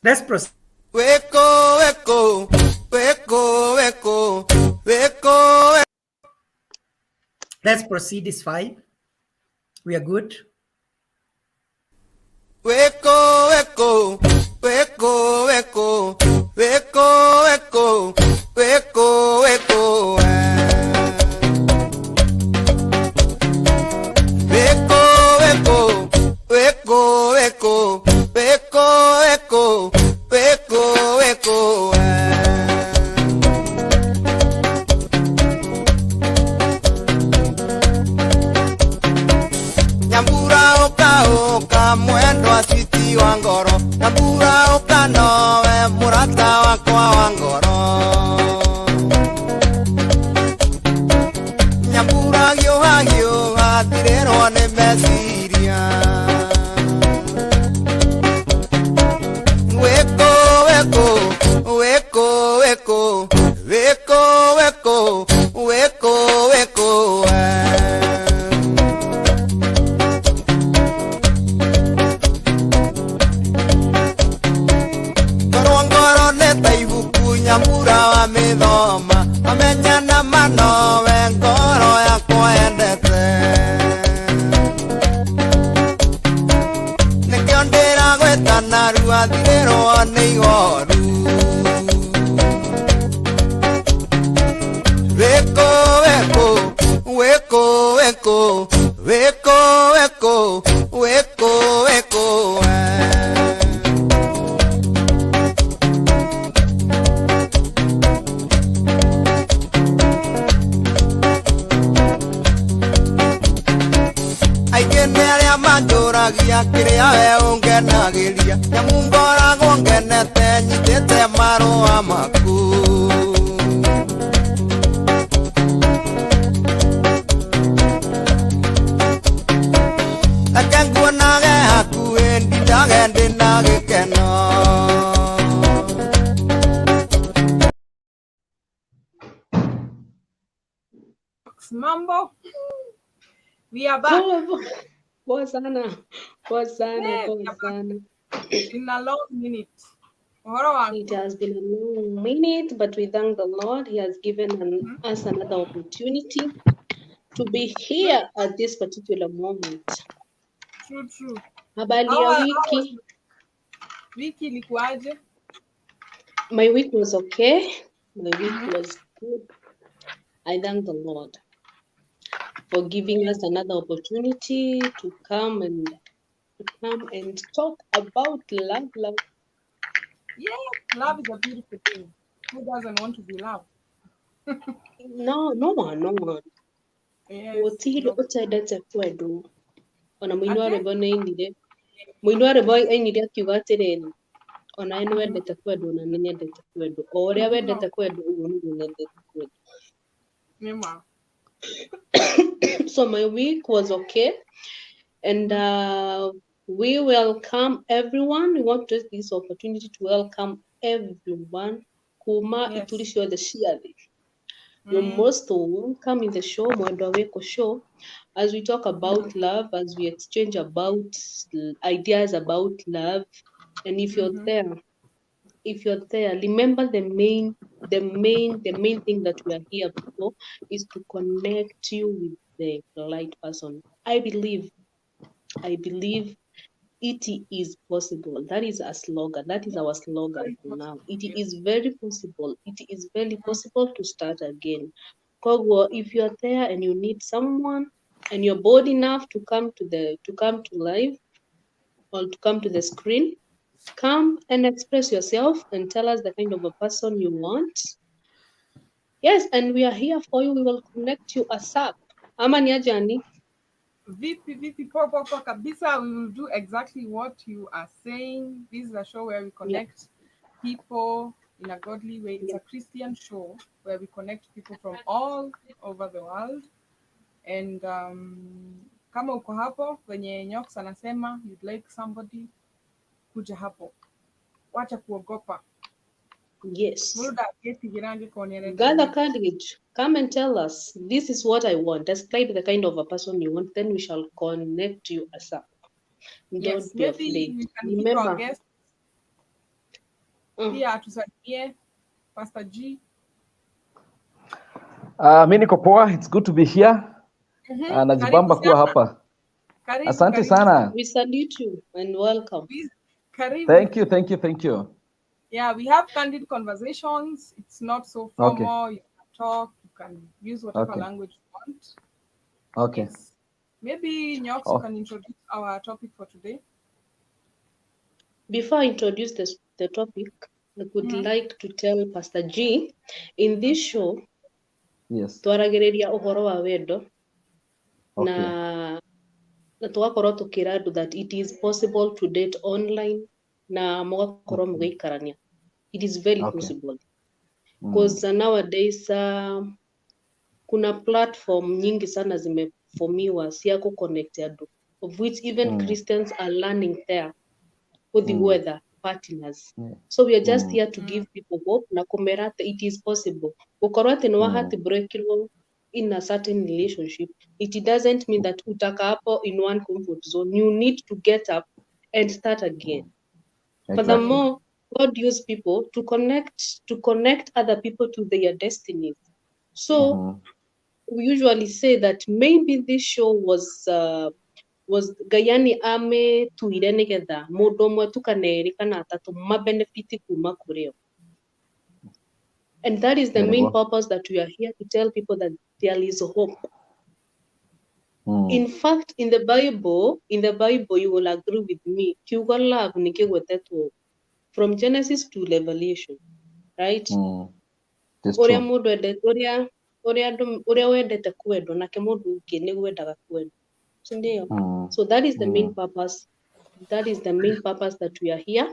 Let's proceed. Weko, weko, weko, weko, weko. Let's proceed. It's 5. We are good. Weko, weko, weko, weko, weko, weko, weko, weko. Weko, weko, weko, weko, weko, weko, weko, weko. Nyambura oka oka Mwendwa switi wa ngoro. Nyambura oka nowe murata wakwa wa ngoro. Nyambura gioha gioha thirerwo nĩ meciria. Weko weko weko weko weko weko weko weko. Ngoro neta ibuku Nyambura wa mĩthoma amenya na manowe ngoro yakwa endete. Nĩkĩo ndĩragwĩta narua thirĩrwo nĩ ihoru. Weko weko weko weko weko weko weko weko. Aingĩ nĩ arĩa manjũragia kĩrĩa we ũngenagĩria. Nyamũ ngoragwo ngenete nyitĩte marũa maku. Reke nguonage hakuhĩ ndindage ndĩna gĩkeno. Mambo, we are back. Poa sana. Yes, we are back. In a long minute. Uhoro wako? It has been a long minute, but we thank the Lord. He has given us another opportunity to be here at this particular moment. True. Habari ya How wiki. Wiki ilikuwaje? My week was okay. My week was good. I thank the Lord for giving us another opportunity to come and talk about love. Yeah, love is a beautiful thing. Who doesn't want to be loved? No one. Yes. Gũtirĩ ũtendete kwendwo. Ona mũini wa rwĩmbo nĩ ainire. Mũini wa rwĩmbo ainire akiuga atĩrĩrĩ, ona nĩ wendete kwendwo na nĩ nyendete kwendwo. O ũrĩa wendete kwendwo ũguo nĩguo nyendete kwendwo. Mema. So my week was okay, and we welcome everyone. We want to take this opportunity to welcome everyone. Kuma ituri ciothe cia thĩ. You're most welcome in the show, Mwendwa Weko show, as we talk about love, as we exchange about ideas about love. And if you're there, remember the main thing that we are here for is to connect you with the right person. I believe it is possible. That is a slogan. That is our slogan for now. It is very possible. It is very possible to start again. Kogwo, if you're there and you need someone and you're bold enough to come to live or to come to the screen, come and express yourself and tell us the kind of a person you want. Yes, and we are here for you. We will connect you ASAP. Ama ni aje Annie? VP, poor kabisa. We will do exactly what you are saying. This is a show where we connect people in a godly way. It's a Christian show where we connect people from all over the world. And kama uko hapo kwenye Nyoks anasema you'd like somebody, kuja hapo. Wacha kuogopa. Yes. Gather courage. Come and tell us, this is what I want. Describe the kind of a person you want. Then we shall connect you ASAP. Don't be afraid. pia atusaidie Pastor G. Mimi niko poa, it's good to be here. Najibamba kuwa hapa. Asante sana. We salute you and welcome. Karibu. Thank you. Yeah, we have candid conversations. It's not so formal. Okay. You can talk. You can use whatever language you want. Okay. Yes. Maybe Nyoks, you can introduce our topic for today. Before I introduce the topic, I would like to tell Pastor G, in this show, twaragereria uhoro wa wendo na tugakorwo tukira andu that it is possible to date online na mugakorwo mugaikarania. It is very possible. Because nowadays kuna platform nyingi sana zimeformiwa cia ku connect andu, of which even Christians are learning there with the weather partners. So we are just here to give people hope na kumera that it is possible. Gukorwo ati no heart breakirwo in a certain relationship, it doesn't mean that utaka hapo in one comfort zone. You need to get up and start again. Furthermore, God used people to connect other people to their destinies. So we usually say that maybe this show was Gayani ame tuire nigetha mundu umwe tu kana eri kana atatu mabenefiti kuma kureo. And that is the main purpose that we are here to tell people that there is hope. In fact, in the Bible, you will agree with me. Kiugo love ni kigwetetwo from Genesis to Revelation, right? Uria mundu endete uria wendete kwendwo nake mundu ungi ni gwendaga kwendwo. So that is the main purpose. That is the main purpose that we are here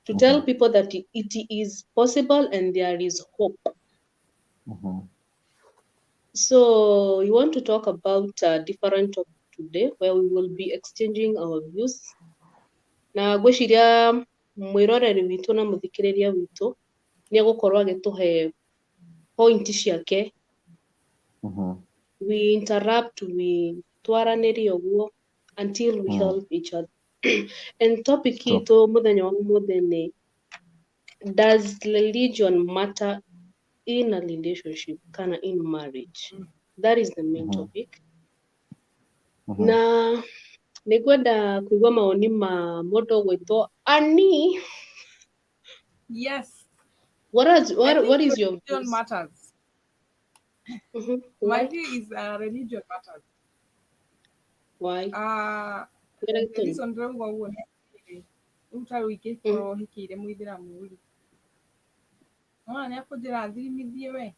to tell people that it is possible and there is hope. So we want to talk about a different topic today where we will be exchanging our views. Na gwiciria mwiroreri witu na muthikiriria witu ni agukorwo agituhe point ciake. We interrupt, we twaranirie uguo until we help each other. And topic ito muthenya wa muthe ni, does religion matter in a relationship kana in marriage? That is the main topic. Na nigwenda kuigua maoni ma mundu gwitwo Annie. Yes. What is your religion matters? My view is religion matters. Why? Reason ndauga uguo ni utaruike korwo hikire muithiramu ri ni akunjira thirimithie we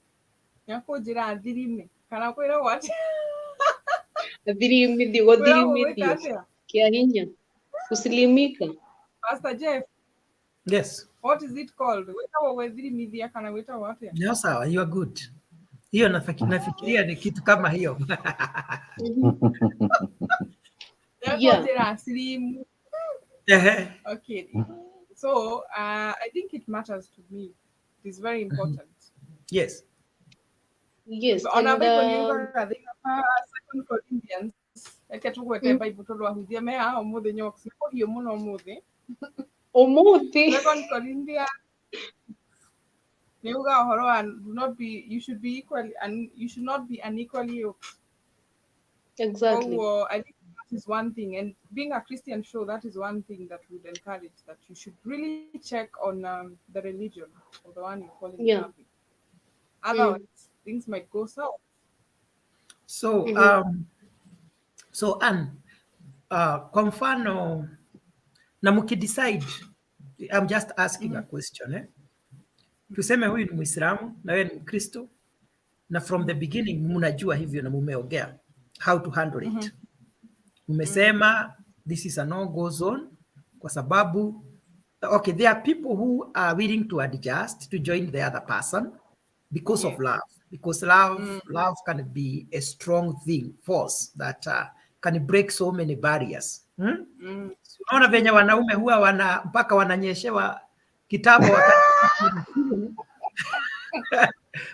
ni akunjira thirime kana kwira what thirimithio kia hinya kusilimika. Pastor Jeff, yes, what is it called? Wita we thirimithia kana wita what? No, sawa, you are good. Hiyo nafikiria ni kitu kama hiyo. Okay. So I think it matters to me. It is very important. Yes. Yes. On a Second Corinthians, Bible to wahuthia me ha umuthi Nyoks ko hiyo muno umuthi. Second Corinthians Neuga horo and do not be, you should be equally and you should not be unequally yoked. Exactly. So I think that is one thing, and being a Christian show, that is one thing that would encourage that you should really check on the religion or the one you're calling something. Otherwise, things might go south. So so Anne, kwa mfano na mkidecide, I'm just asking a question, Tuseme huyu ni Muislamu na wewe ni Mkristo, na from the beginning mnajua hivyo na mumeongea how to handle it. Umesema this is a no-go zone kwa sababu okay, there are people who are willing to adjust to join the other person because of love. Because love can be a strong force that can break so many barriers. Unaona venye wanaume huwa mpaka wananyeshewa kitabu wakati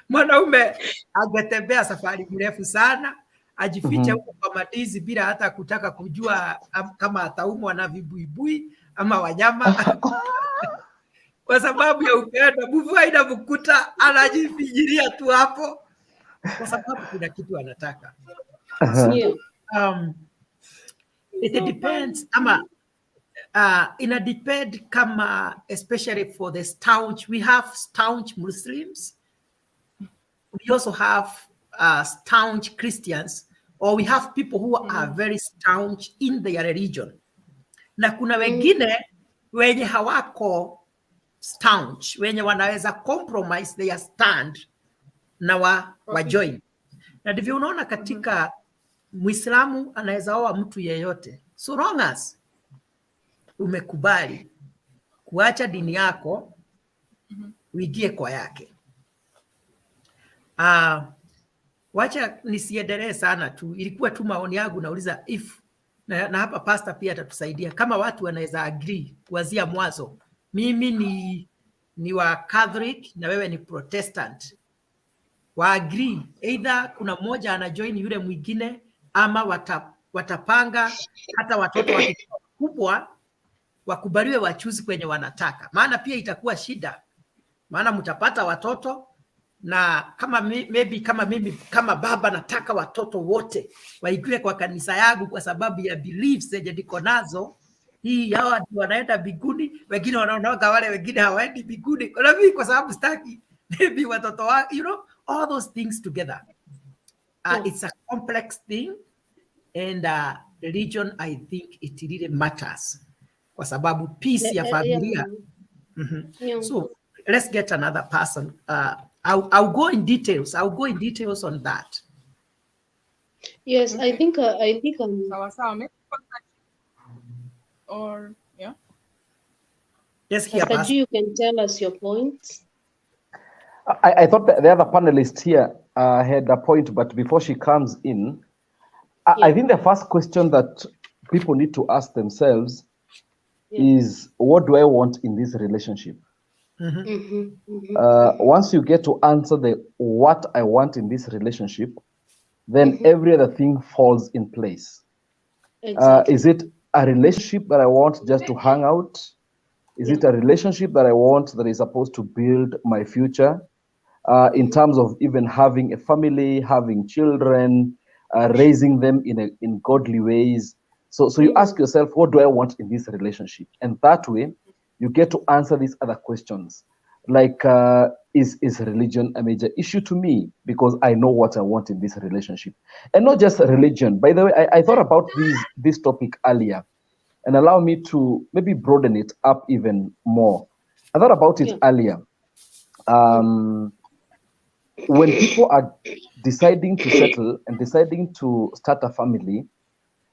mwanaume angetembea safari mrefu sana ajifiche huko kwa matizi bila hata kutaka kujua kama ataumwa na vibuibui ama wanyama kwa sababu ya upendo. Mvua inamkuta anajifinyiria tu hapo kwa sababu kuna kitu anataka. So, it depends ama ina depend kama, especially for the staunch, we have staunch Muslims, we also have staunch Christians, or we have people who are very staunch in their religion, na kuna wengine wenye hawako staunch, wenye wanaweza compromise their stand na wa join. Na ndivyo unaona katika Muislamu anaweza oa mtu yeyote, so long as umekubali kuacha dini yako uingie kwa yake. Wacha nisiendelee sana tu, ilikuwa tu maoni yangu, nauliza if na hapa pastor pia atatusaidia kama watu wanaweza agree kuanzia mwanzo, mimi ni wa Catholic na wewe ni Protestant, wa agree either kuna mmoja ana join yule mwingine, ama watapanga hata watoto wakubwa wakubaliwe wachuzi kwenye wanataka, maana pia itakuwa shida, maana mtapata watoto na kama maybe kama mimi kama baba nataka watoto wote waingie kwa kanisa yangu kwa sababu ya beliefs zenye niko nazo, hii hawa wanaenda mbinguni, wengine wanaonaga wale wengine hawaendi mbinguni, kwa mimi kwa sababu sitaki maybe watoto wa, you know, all those things together. It's a complex thing, and religion, I think it really matters kwa sababu peace ya familia. So let's get another person. I'll go in details. I'll go in details on that. Yes, I think or yeah. Yes, here, Pastor G, you can tell us your points. I thought that the other panelist here had a point, but before she comes in, I think the first question that people need to ask themselves is, what do I want in this relationship? Once you get to answer the what I want in this relationship, then every other thing falls in place. Exactly. Is it a relationship that I want just to hang out? Is it a relationship that I want that is supposed to build my future in terms of even having a family, having children, raising them in godly ways? So you ask yourself, what do I want in this relationship? And that way, you get to answer these other questions. Like, is religion a major issue to me? Because I know what I want in this relationship. And not just religion. By the way, I thought about this topic earlier, and allow me to maybe broaden it up even more. I thought about it earlier. When people are deciding to settle and deciding to start a family,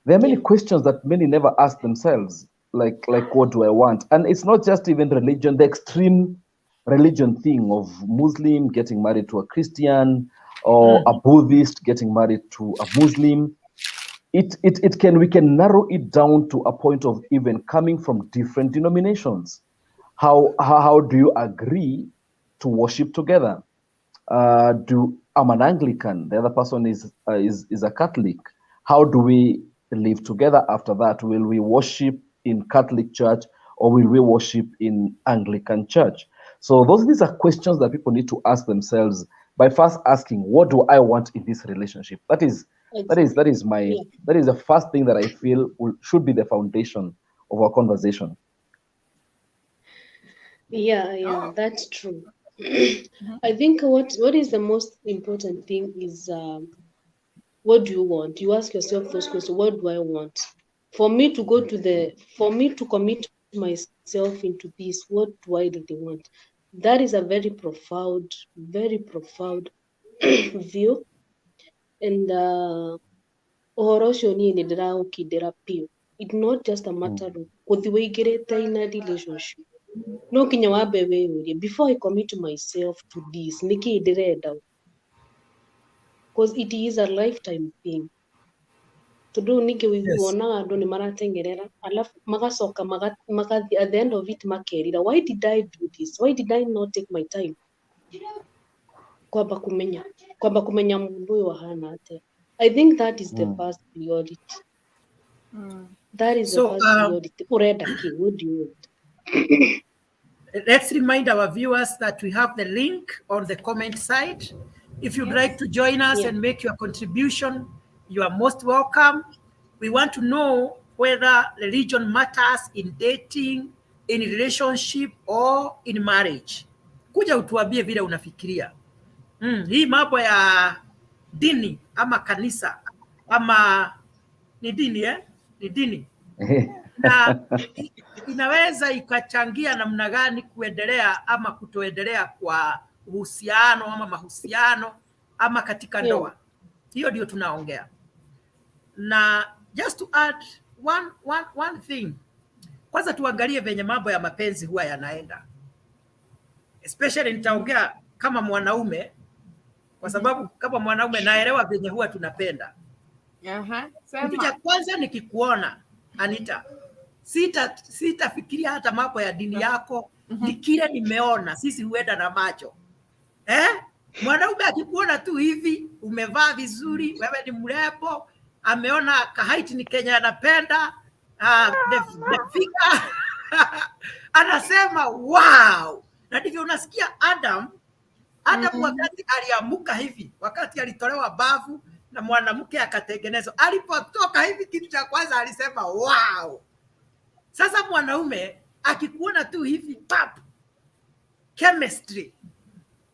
there are many questions that many never ask themselves, like what do I want? And it's not just even religion, the extreme religion thing of Muslim getting married to a Christian, or a Buddhist getting married to a Muslim. We can narrow it down to a point of even coming from different denominations. How do you agree to worship together? I'm an Anglican, the other person is a Catholic. How do we live together after that? Will we worship in Catholic church, or will we worship in Anglican church? So these are questions that people need to ask themselves by first asking, what do I want in this relationship? That is the first thing that I feel should be the foundation of our conversation. Yeah, that's true. I think what is the most important thing is, what do you want? You ask yourself those questions. What do I want? For me to commit myself into this, what do I really want? That is a very profound view. And it's not just a matter of in a relationship. No, before I commit myself to this, because it is a lifetime thing. To do at the end of it, why did I do this? Why did I not take my time? I think that is the first priority. That is the first priority. What do you want? Let's remind our viewers that we have the link on the comment side. If you'd like to join us and make your contribution, you are most welcome. We want to know whether religion matters in dating, in relationship, or in marriage. Kuja utuambie vile unafikiria. Hii mambo ya dini ama kanisa ama ni dini Ni dini. Na inaweza ikachangia namna gani kuendelea ama kutoendelea kwa uhusiano ama mahusiano ama katika ndoa. Hiyo ndio tunaongea. Na just to add one thing. Kwanza tuangalie venye mambo ya mapenzi huwa yanaenda. Especially nitaongea kama mwanaume kwa sababu kama mwanaume naelewa venye huwa tunapenda. Kitu cha kwanza nikikuona Anita, sitafikiria hata mambo ya dini yako, ni kile nimeona, sisi huenda na macho. Mwanaume akikuona tu hivi, umevaa vizuri, wewe ni mrembo, ameona height ni Kenya anapenda, the figure, anasema wow. Na ndivyo unasikia Adam wakati aliamuka hivi, wakati alitolewa bavu na mwanamke akatengenezwa, alipotoka hivi kitu cha kwanza alisema wow. Sasa mwanaume akikuona tu hivi pap, chemistry,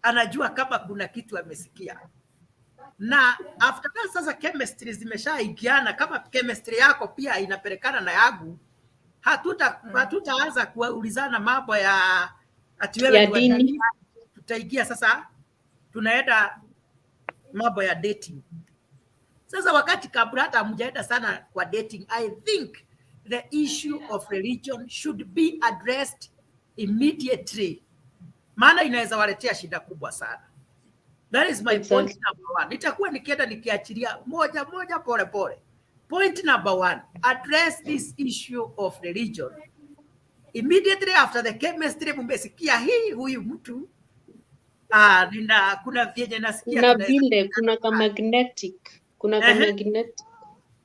anajua kama kuna kitu amesikia. Na after that sasa chemistry zimeshaigiana, kama chemistry yako pia inapelekana na yangu, hatutaanza kuulizana mambo ya ati wewe dini. Tutaigia sasa, tunaenda mambo ya dating. Sasa wakati kabla hata hamjaenda sana kwa dating, I think the issue of religion should be addressed immediately. Maana inaweza waletea shida kubwa sana. That is my point number one. Nitakuwa nikienda nikiachilia moja pole pole. Point number one, address this issue of religion. Immediately after the chemistry, mmesikia huyu mtu kuna vyenye nasikia kuna kama magnetic. Kuna kama magnetic.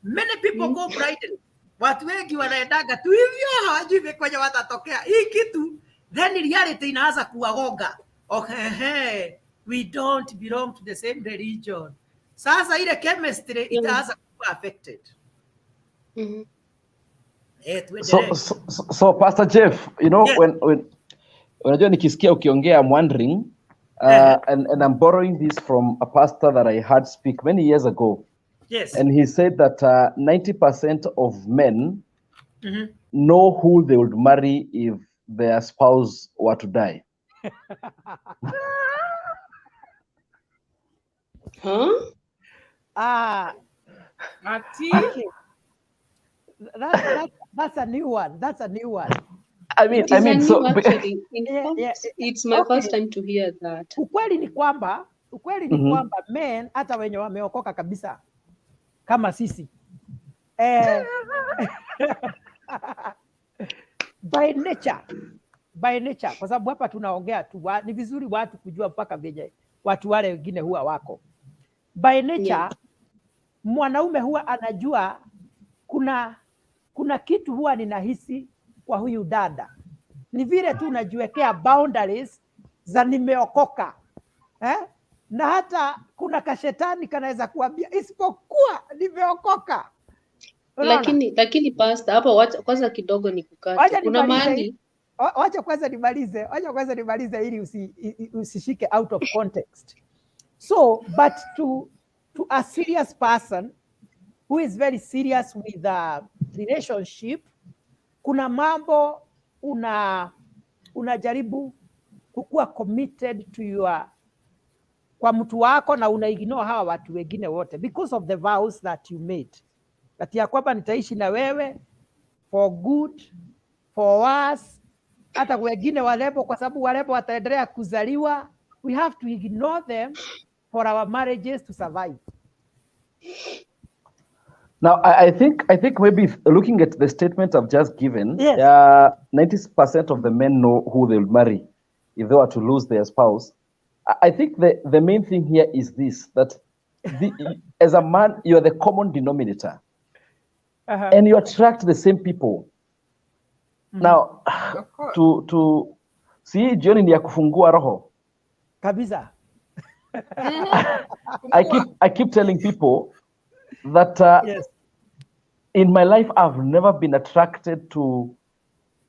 Many people go blind. Watu wengi wanaendaga tu hivyo, hawajui kwenye watatokea. Hii kitu, then reality inaanza kuwagonga. Okay, we don't belong to the same religion. Sasa ile chemistry itaanza kuwa affected. So Pastor Jeff, you know, when unajua nikisikia ukiongea, I'm wondering, and I'm borrowing this from a pastor that I heard speak many years ago. Yes. And he said that 90% of men know who they would marry if their spouse were to die. That's a new one. That's a new one. I mean, so actually, it's my first time to hear that. Ukweli ni kwamba men hata wenye wameokoka kabisa kama sisi by nature, kwa sababu hapa tunaongea tu, ni vizuri watu kujua mpaka venye watu wale wengine huwa wako by nature. Mwanaume huwa anajua kuna kitu huwa ninahisi kwa huyu dada, ni vile tu unajiwekea boundaries za nimeokoka, na hata kuna kashetani kanaweza kuambia isipokuwa nimeokoka. Lakini pastor, hapo kwanza kidogo nikukate. Kuna mahali wacha kwanza nimalize ili usishike out of context. So but to a serious person who is very serious with the relationship, kuna mambo unajaribu kukuwa committed to kwa mtu wako, na unaignore hawa watu wengine wote because of the vows that you made, kati ya kwamba nitaishi na wewe for good, for worse, hata wengine warembo, kwa sababu warembo wataendelea kuzaliwa. We have to ignore them for our marriages to survive. Now, I think maybe looking at the statement I've just given, 90% of the men know who they will marry if they were to lose their spouse. I think the main thing here is this, that as a man, you are the common denominator, and you attract the same people. Now, Si jioni ni ya kufungua roho. Kabisa. I keep telling people that Yes. in my life I've never been attracted to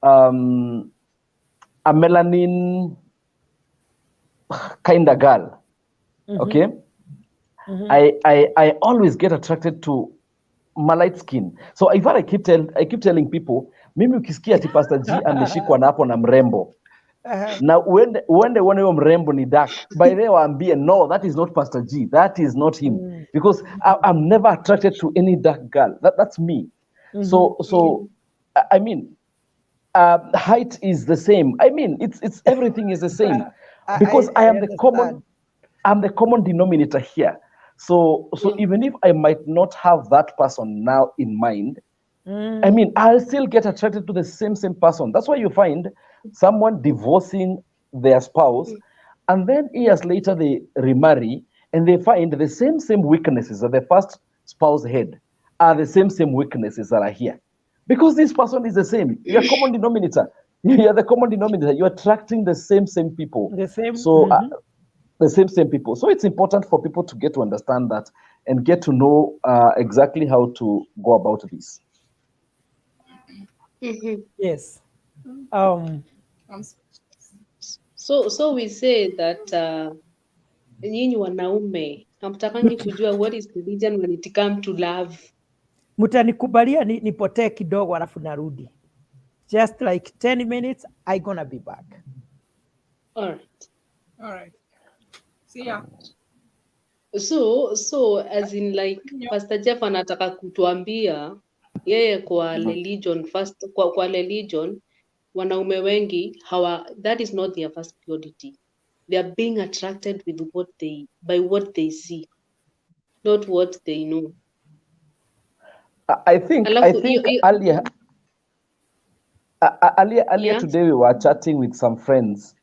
a melanin kind of girl. Okay. I always get attracted to my light skin. So if I keep telling people, mimi ukisikia ati Pastor G ameshikwa na hapo na mrembo. Na uende uone huyo mrembo ni dark. By the way waambie, no, that is not Pastor G. That is not him. Because I'm never attracted to any dark girl. That's me. So I mean, height is the same. I mean, it's everything is the same. Because I am the common denominator here. So even if I might not have that person now in mind, I mean, I'll still get attracted to the same person. That's why you find someone divorcing their spouse, and then years later they remarry, and they find the same weaknesses that the first spouse had are the same weaknesses that are here. Because this person is the same. You're a common denominator. You're the common denominator. You're attracting the same people. The same. So the same people. So it's important for people to get to understand that and get to know exactly how to go about this. Yes. So we say that nyinyi wanaume hamtakangi kujua what is religion when it comes to love. Mtanikubalia nipotee kidogo alafu narudi. Just like 10 minutes, I gonna be back. All right. See ya. So as in like Pastor Jeff anataka kutuambia yeye kwa religion first, kwa religion wanaume wengi that is not their first priority. They are being attracted with by what they see, not what they know. I think earlier today we were chatting with some friends,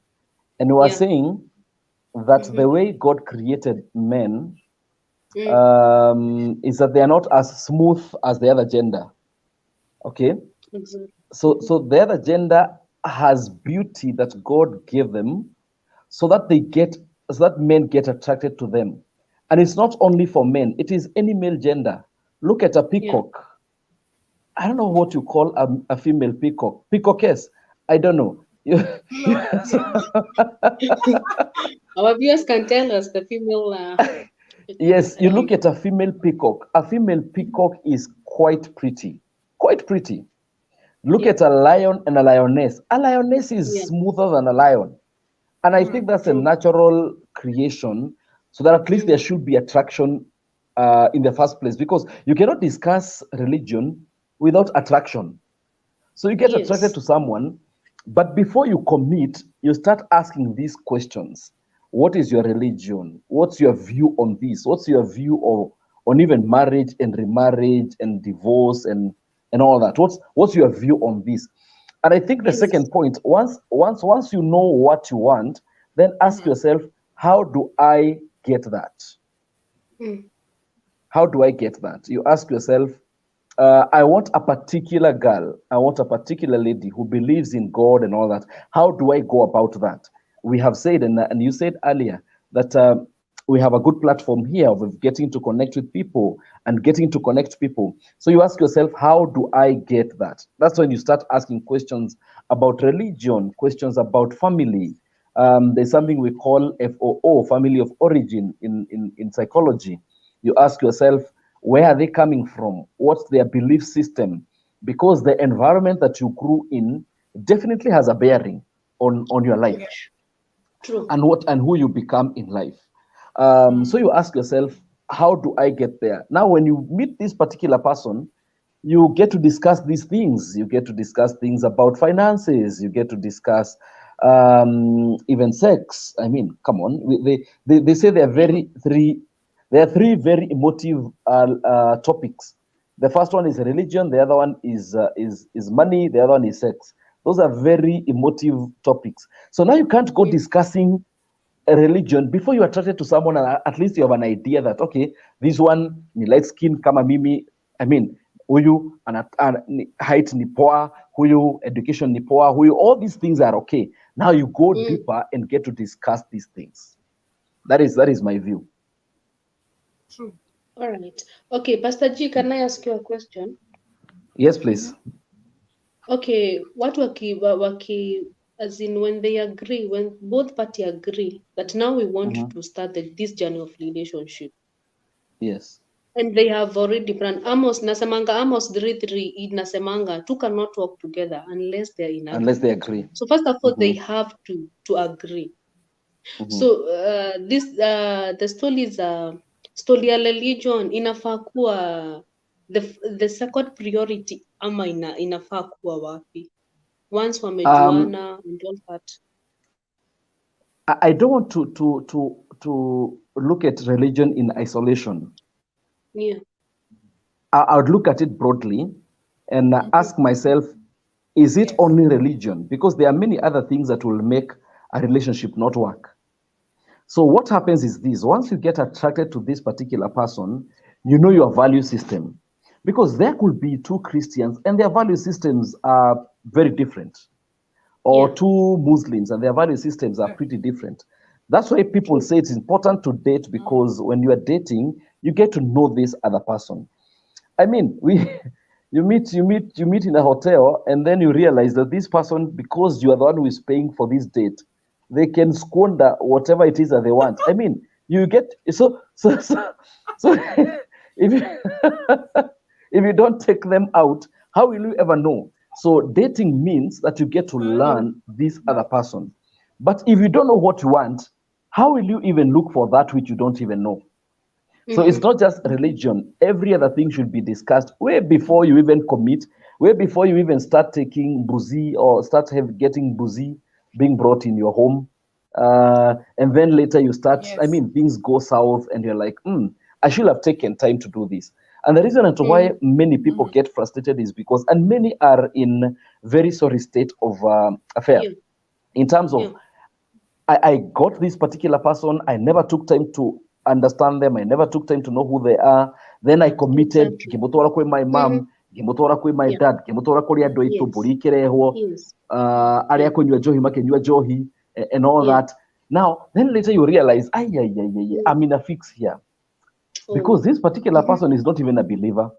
and we were saying that the way God created men is that they are not as smooth as the other gender. Okay? Exactly. So the other gender has beauty that God gave them so that men get attracted to them. And it's not only for men, it is any male gender. Look at a peacock. Yeah. I don't know what you call a female peacock. Peacockess. I don't know. Our viewers can tell us the female. Yes, you look at a female peacock. A female peacock is quite pretty. Quite pretty. Look at a lion and a lioness. A lioness is smoother than a lion. And I think that's a natural creation, so that at least there should be attraction in the first place, because you cannot discuss religion without attraction. So you get attracted to someone, but before you commit, you start asking these questions. What is your religion? What's your view on this? What's your view on even marriage and remarriage and divorce and all that? What's your view on this? And I think the second point, once you know what you want, then ask yourself, how do I get that? How do I get that? You ask yourself, I want a particular girl, I want a particular lady who believes in God and all that. How do I go about that? We have said, and you said earlier, that we have a good platform here of getting to connect with people and getting to connect people. So you ask yourself, how do I get that? That's when you start asking questions about religion, questions about family. There's something we call FOO, family of origin, in psychology. You ask yourself, where are they coming from? What's their belief system? Because the environment that you grew in definitely has a bearing on your life. True. And who you become in life. So you ask yourself, how do I get there? Now, when you meet this particular person, you get to discuss these things. You get to discuss things about finances. You get to discuss even sex. I mean, come on. They say there are three very emotive topics. The first one is religion. The other one is money. The other one is sex. Those are very emotive topics. So now you can't go discussing a religion before you are attracted to someone, and at least you have an idea that, okay, this one ni light skin kama mimi. I mean, huyu height ni poa, huyu education ni poa, huyu, all these things are okay. Now you go deeper and get to discuss these things. That is my view. True. All right. Okay, Pastor G, can I ask you a question? Yes, please. Okay, what waki as in when they agree, when both party agree that now we want to start this journey of relationship, Yes. and they have already planned. Amos 3:3 nasemanga two cannot work together unless they are in agreement. Unless they agree. So first of all, they have to agree. So this the story ya religion inafaa kuwa the second priority ama inafaa kuwa wapi once wamejuana and all that. I don't want to look at religion in isolation. Yeah. I would look at it broadly and ask myself, is it only religion? Because there are many other things that will make a relationship not work. So what happens is this: once you get attracted to this particular person, you know your value system. Because there could be two Christians and their value systems are very different. Or two Muslims and their value systems are pretty different. That's why people say it's important to date, because when you are dating, you get to know this other person. I mean, you meet in a hotel, and then you realize that this person, because you are the one who is paying for this date, they can squander whatever it is that they want. I mean, you get so if you don't take them out, how will you ever know? So dating means that you get to learn this other person. But if you don't know what you want, how will you even look for that which you don't even know? So it's not just religion. Every other thing should be discussed way before you even commit, way before you even start taking buzi or getting buzi being brought in your home. And then later you start, I mean, things go south and you're like, I should have taken time to do this. And the reason as to why many people get frustrated is because, and many are in very sorry state of affair, in terms of, I got this particular person, I never took time to understand them, I never took time to know who they are. Then I committed, gimutora kwe my mom, gimutora kwe my dad, gimutora kwe ando itu burikereho, aria kunywa johi makenywa johi, and all that. Now, then later you realize, I'm in a fix here. Because this particular person is not even a believer.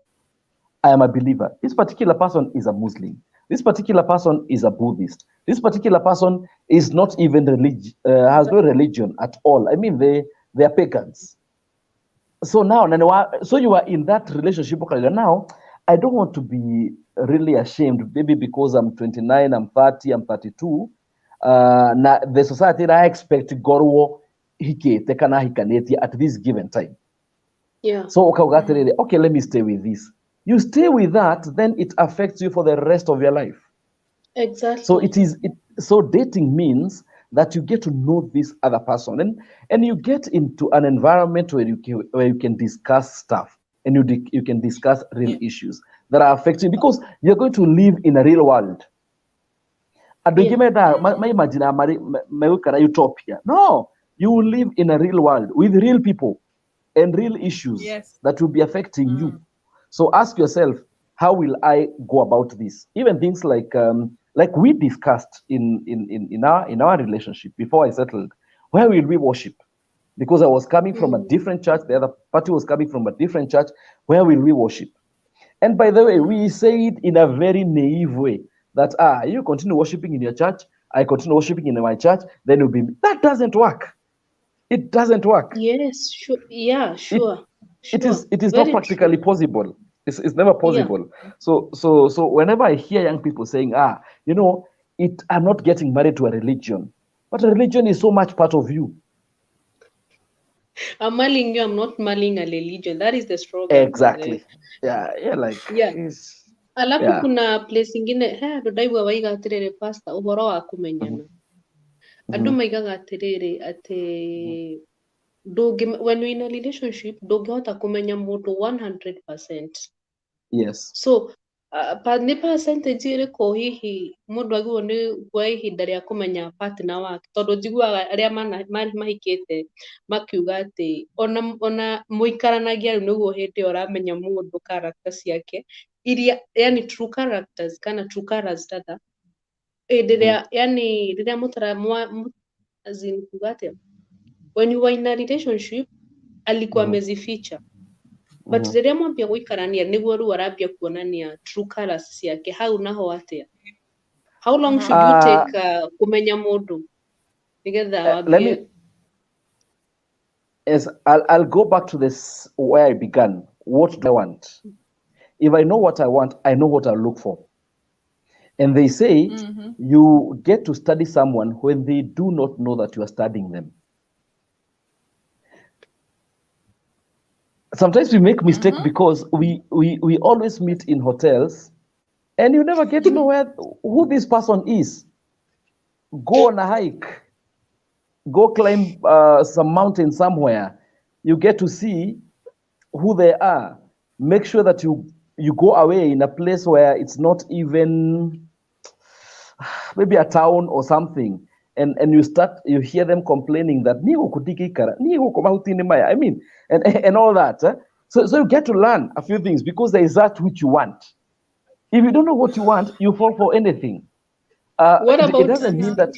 I am a believer. This particular person is a Muslim. This particular person is a Buddhist. This particular person is not even has no religion at all. I mean, they are pagans. So now, so you are in that relationship. Now, I don't want to be really ashamed, maybe because I'm 29, I'm 30, I'm 32. Now, the society I expect Gorwo Hike Tekana Hikaneti at this given time. Yeah. So okay, let me stay with this. You stay with that, then it affects you for the rest of your life. Exactly. So so dating means that you get to know this other person, and you get into an environment where you can discuss stuff, and you can discuss real issues that are affecting, because you're going to live in a real world. Utopia. No, you will live in a real world with real people and real issues that will be affecting you. So ask yourself, how will I go about this? Even things like we discussed in our relationship before I settled, where will we worship? Because I was coming from a different church, the other party was coming from a different church. Where will we worship? And by the way, we say it in a very naive way that you continue worshiping in your church, I continue worshiping in my church, then you'll be. That doesn't work. It doesn't work. Yes, sure. Yeah, sure. It is not practically possible. It's never possible. So whenever I hear young people saying, I'm not getting married to a religion, but a religion is so much part of you. I'm marrying you, I'm not marrying a religion. That is the struggle. Exactly. Alafu kuna place ingine ndaigua waiga atiriri pastor uhoro wa kumenyana. Andu maigaga atiriri ati when you're in a relationship ndungihota kumenya mundu 100%. Yes. So ni percentage iriko hihi mundu agirwo ni kwa ihinda ria kumenya partner wake, tondu njiguaga aria mahikite makiuga ati ona muikaranagia riu niguo hindi uramenya mundu character ciake iria, yani true characters kana true colors rather, yani rĩrĩa as in kugate, when you were in a relationship alikuwa amezificha, but rĩrĩa mwambia gũikarania nĩguo rĩu arambia kuonania true colors ciake. Hau naho atia? How long should you take kumenya mũndũ nigetha wambie? Yes, I'll go back to this where I began. What do I want? If I know what I want, I know what I look for. And they say you get to study someone when they do not know that you are studying them. Sometimes we make mistake because we always meet in hotels and you never get to know who this person is. Go on a hike, go climb some mountain somewhere. You get to see who they are. Make sure that you go away in a place where it's not even maybe a town or something, and you hear them complaining that I mean, and all that. So you get to learn a few things because there is that which you want. If you don't know what you want, you fall for anything. What about it doesn't mean that.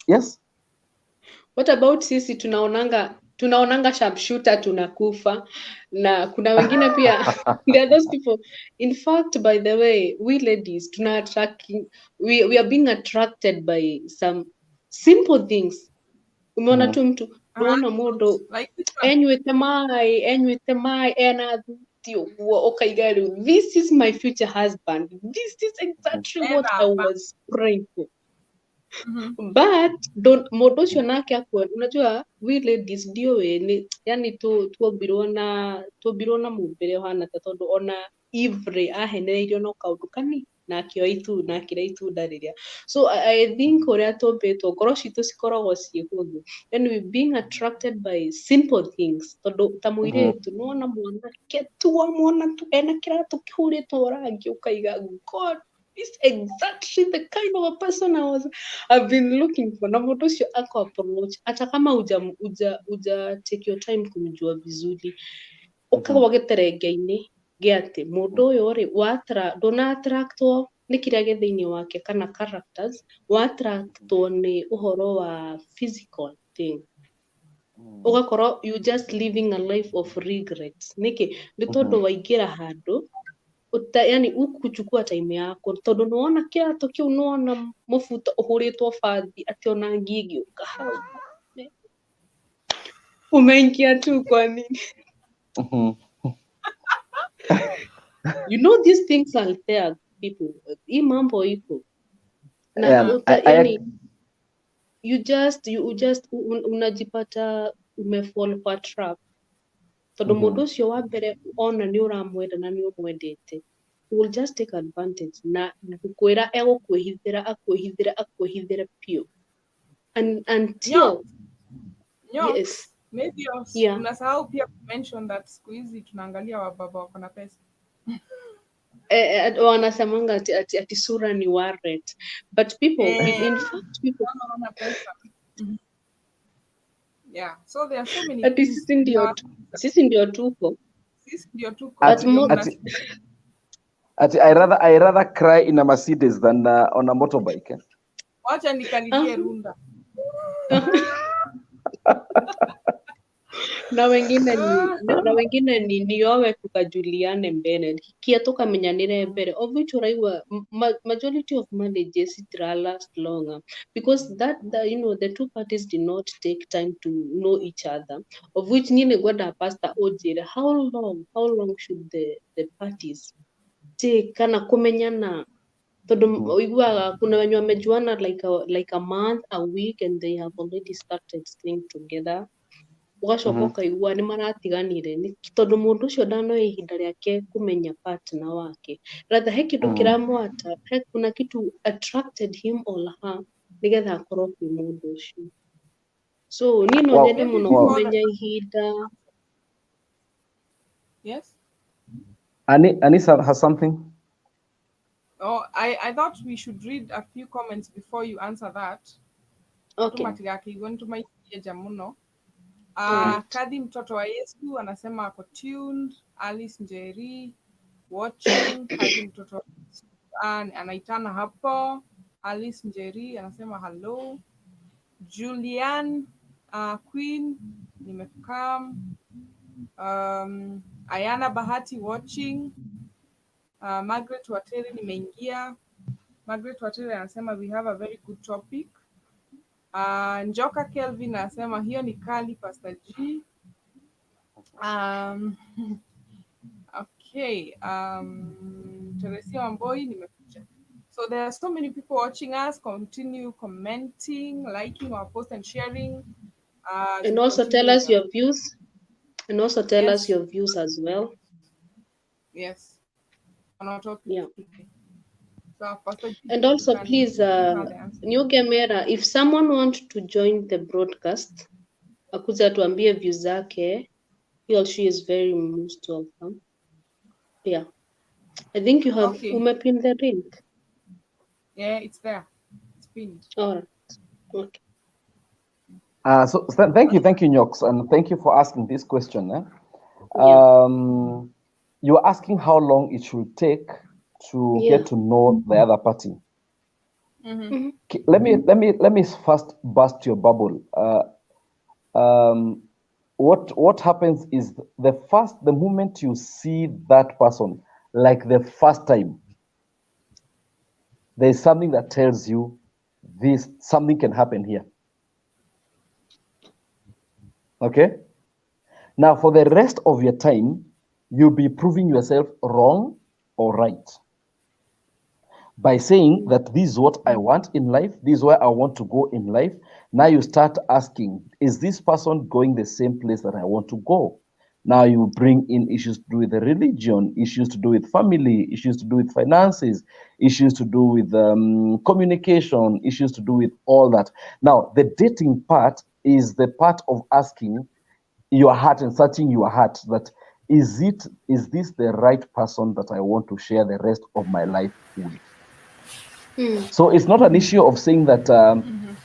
Yes. What about sisi tunaonanga sharpshooter tunakufa, na kuna wengine pia there are those people. In fact, by the way, we ladies we are being attracted by some simple things. Umeona tu mtu unaona modo enywete mai ena tio ukaiga rĩu, this is my future husband, this is exactly what I was praying for. But mũndũ ũcio nake akua, unajua we ladies ndiũĩ yani tuombirwo na mũmbĩre ũhana ta, tondũ ona Ivre ahenereirio no kaũndũ kanini na akĩoya itunda na akĩrĩa itunda rĩrĩa. So I think ũrĩa tũmbĩtwo ngoro citũ cikoragwo ciĩ hũthũ, and we being attracted by simple things. Tondũ ta mũirĩtu nĩwona mwanake tuamwona tu ena kĩratũ kĩhũrĩtwo rangi ũkaiga God, is exactly the kind of a person I've been looking for. Na mũndũ ũcio ako approach hata kama uja take your time kumjua vizuri, ũkagwa gĩterenge-inĩ gĩa atĩ mũndũ ũyũ rĩ ndũna attractwo nĩ kĩrĩa gĩ thĩinĩ wake kana characters, wa attractwo nĩ ũhoro wa physical thing. Ũgakorwo you just living a life of regrets. Nĩkĩ? Nĩ tondũ waingĩra handũ yani ukuchukua time yako, tondũ nĩwona kĩratũ kĩu, nĩwona mũbuto ũhũrĩtwo bathi atĩ ona ngigi ukahau umeingia tu kwa nini? You know these things are there, people. Hii mambo iko na yani you just unajipata umefall for trap. Tondũ mũndũ ũcio wa mbere ona nĩ ũramwenda na nĩ ũmwendete, will just take advantage na gukwĩra akwĩhithĩra pure until yes. Maybe unasahau pia mention that siku hizi tunaangalia wababa wako na pesa. Wanasemanga ati sura ni warrant, but people in fact people wana pesa. Yeah, so there are so many ati sisi ndio tuko ati I rather cry in a Mercedes than on a motorbike. Wacha nikalilie runda. na wengine ni niowe tukajuliane mbele kia tukamenyanire mbere, of which uraigwa majority of marriages it last longer because that you know the two parties did not take time to know each other, of which nini gwada pastor ojire how long should the parties take kana kumenyana. Tondũ uiguaga kuna wenye wamejuana like a month, a week, and they have already started staying together. Ugacoka ukaigua nĩ maratiganire nĩ tondũ mũndũ ũcio ndanoe ihinda rĩake kumenya partner wake, rather he kĩndũ kĩramwata, he kuna kitu attracted him or her nigetha akorwo kwĩ mũndũ ũcio. So niĩ no nyende mũno kumenya ihinda. Yes, Anissa has something. Oh, I thought we should read a few comments before you answer that. Okay. Kadhi mtoto wa Yesu anasema ako tuned. Alice Njeri watching. Kadhi mtoto wa Yesu anaitana hapo. Alice Njeri anasema hello. Julian Queen nimekam. Ayana Bahati watching. Margaret Wateri nimeingia. Margaret Wateri anasema we have a very good topic. Njoka Kelvin anasema hiyo ni kali Pastor G. Okay. Teresia Wamboi nimekuja. So there are so many people watching us. Continue commenting, liking our post and sharing. And also tell us your views. And also tell us Yes. your views as well. Yes. On our topic. Yeah. So, Pastor G, And also, you can please, have the answer. New Gamera, if someone wants to join the broadcast, akuja tuambie views zake, he or she is very most welcome. Yeah. I think you have Okay. umepin the link. Yeah, it's there. It's pinned. All right. Okay. Thank you, Nyoks, and thank you for asking this question. Yeah. You are asking how long it should take to Yeah. get to know the other party. Mm-hmm. Mhm. Okay, let me first bust your bubble. What happens is the moment you see that person, like the first time, there's something that tells you something can happen here. Okay? Now, for the rest of your time, you'll be proving yourself wrong or right by saying that this is what I want in life, this is where I want to go in life. Now you start asking, is this person going the same place that I want to go? Now you bring in issues to do with the religion, issues to do with family, issues to do with finances, issues to do with communication, issues to do with all that. Now, the dating part is the part of asking your heart and searching your heart that is this the right person that I want to share the rest of my life with? So it's not an issue of saying that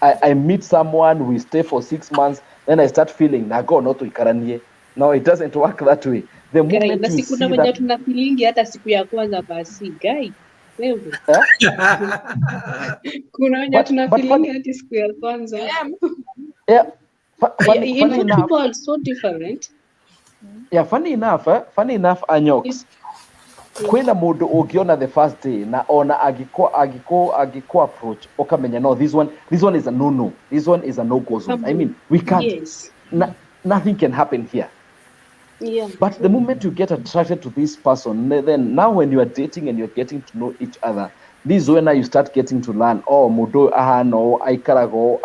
I meet someone, we stay for 6 months, then I start feeling nago not to ikaranie. No, it doesn't work that way. The moment Na you siku see na that, tuna feeling hata siku ya kwanza basi guy. Wewe. Kuna wenye tuna but feeling funny, hata siku ya kwanza. yeah, funny You know, enough, people are so different. yeah, funny enough, Nyoks, kwina mundu ungiona the first day na ona agiko approach ukamenya no, this one is a no, this one is a no-go zone. I mean, we can't, Yes. nothing can happen here. Yeah. But the moment you get attracted to this person, then now when you are dating and you're getting to know each other, this is when you start getting to learn, oh, mudo ahano, aikarago,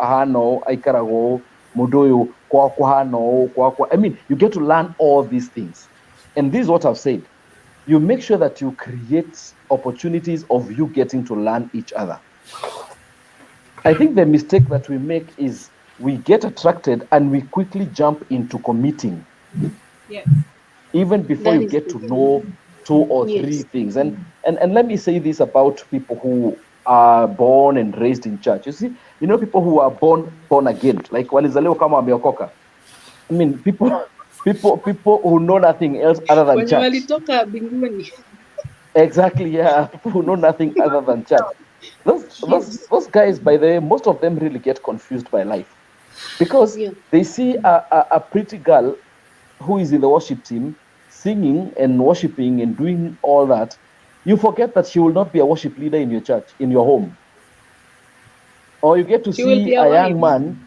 mudo kwa. I mean, you get to learn all these things. And this is what I've said. You make sure that you create opportunities of you getting to learn each other. I think the mistake that we make is we get attracted and we quickly jump into committing. Yes. Even before That you is get the to thing. know 2 or 3 Yes. things. And let me say this about people who are born and raised in church. You see, people who are born again, like walizaliwa kama wameokoka. I mean, people who know nothing else other than Wenye church. walitoka mbinguni. Exactly, yeah. People who know nothing other than church. Those guys, by the way, most of them really get confused by life because they see a pretty girl who is in the worship team singing and worshiping and doing all that. You forget that she will not be a worship leader in your church, in your home. Or you get to She will see be a a young wife. man.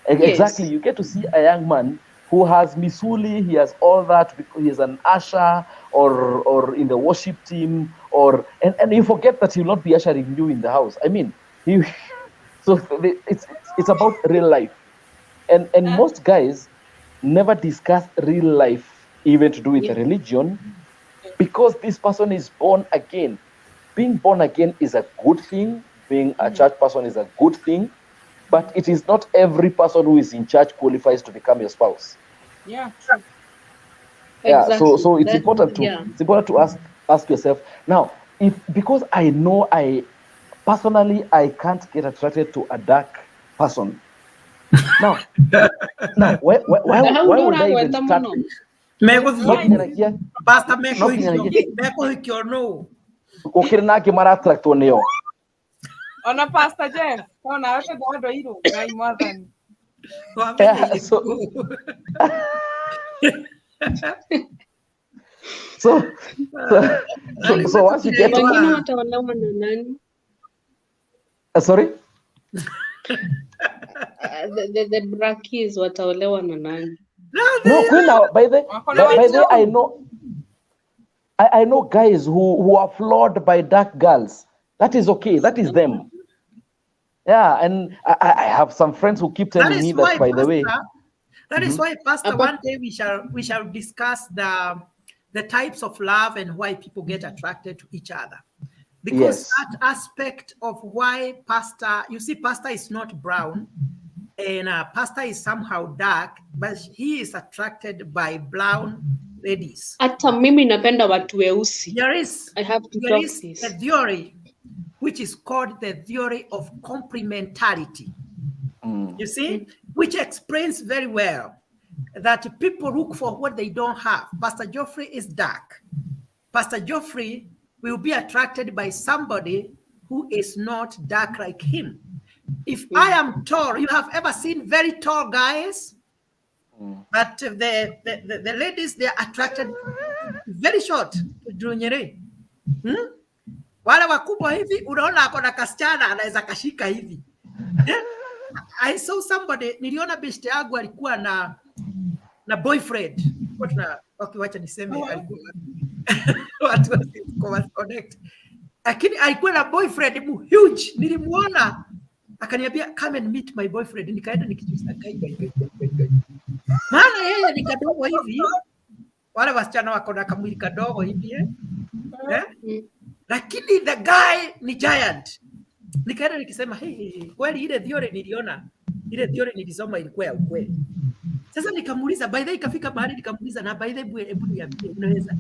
Exactly, you get to see a young man who has misuli, he has all that because he is an usher or in the worship team, and you forget that he will not be ushering you in the house. I mean, it's about real life, and most guys never discuss real life, even to do with the religion, because this person is born again. Being born again is a good thing. Being a church person is a good thing. But it is not every person who is in church qualifies to become your spouse. Yeah, true. Yeah, Exactly. so it's important to ask yourself now, because I know I can't get attracted to a dark person. Now why would I even start? Pastor Meko hikyo no. Ukiri nake marattract oneo. Ona Pastor Jeff, ona yote bado hilo ngai mwathani. Yeah, so once you get wengine wataolewa na nani? sorry, The Brakis wataolewa na nani? no, Queen, now by the I know guys who are flawed by dark girls. That is okay. That is them. Yeah, and I have some friends who keep telling me that, by the way. That is why, Pastor, one day we shall discuss the types of love and why people get attracted to each other. Because that aspect of why Pastor, you see, Pastor is not brown, and Pastor is somehow dark, but he is attracted by brown ladies. Hata mimi napenda watu weusi. I have to talk this. A theory which is called the theory of complementarity. You see, which explains very well that people look for what they don't have. Pastor Geoffrey is dark. Pastor Geoffrey will be attracted by somebody who is not dark like him. If I am tall, you have ever seen very tall guys? But the ladies, they are attracted very short. Wale wakubwa hivi, unaona akona kasichana anaweza kashika hivi. I saw somebody, niliona beshte yangu alikuwa na boyfriend. Okay, wacha niseme alikuwa watu wa connect. Lakini alikuwa na boyfriend huge, nilimuona. Akaniambia come and meet my boyfriend. Nikaenda nikijusa kai. Maana yeye ni kadogo hivi. Wale wasichana wako na kamwili kadogo hivi lakini the guy ni giant. Nikaenda nikisema kweli ile theory niliona, ile theory nilisoma ilikuwa ya ukweli. Sasa nikamuuliza, by the way ikafika mahali nikamuuliza, na by the way hebu niambie, unaweza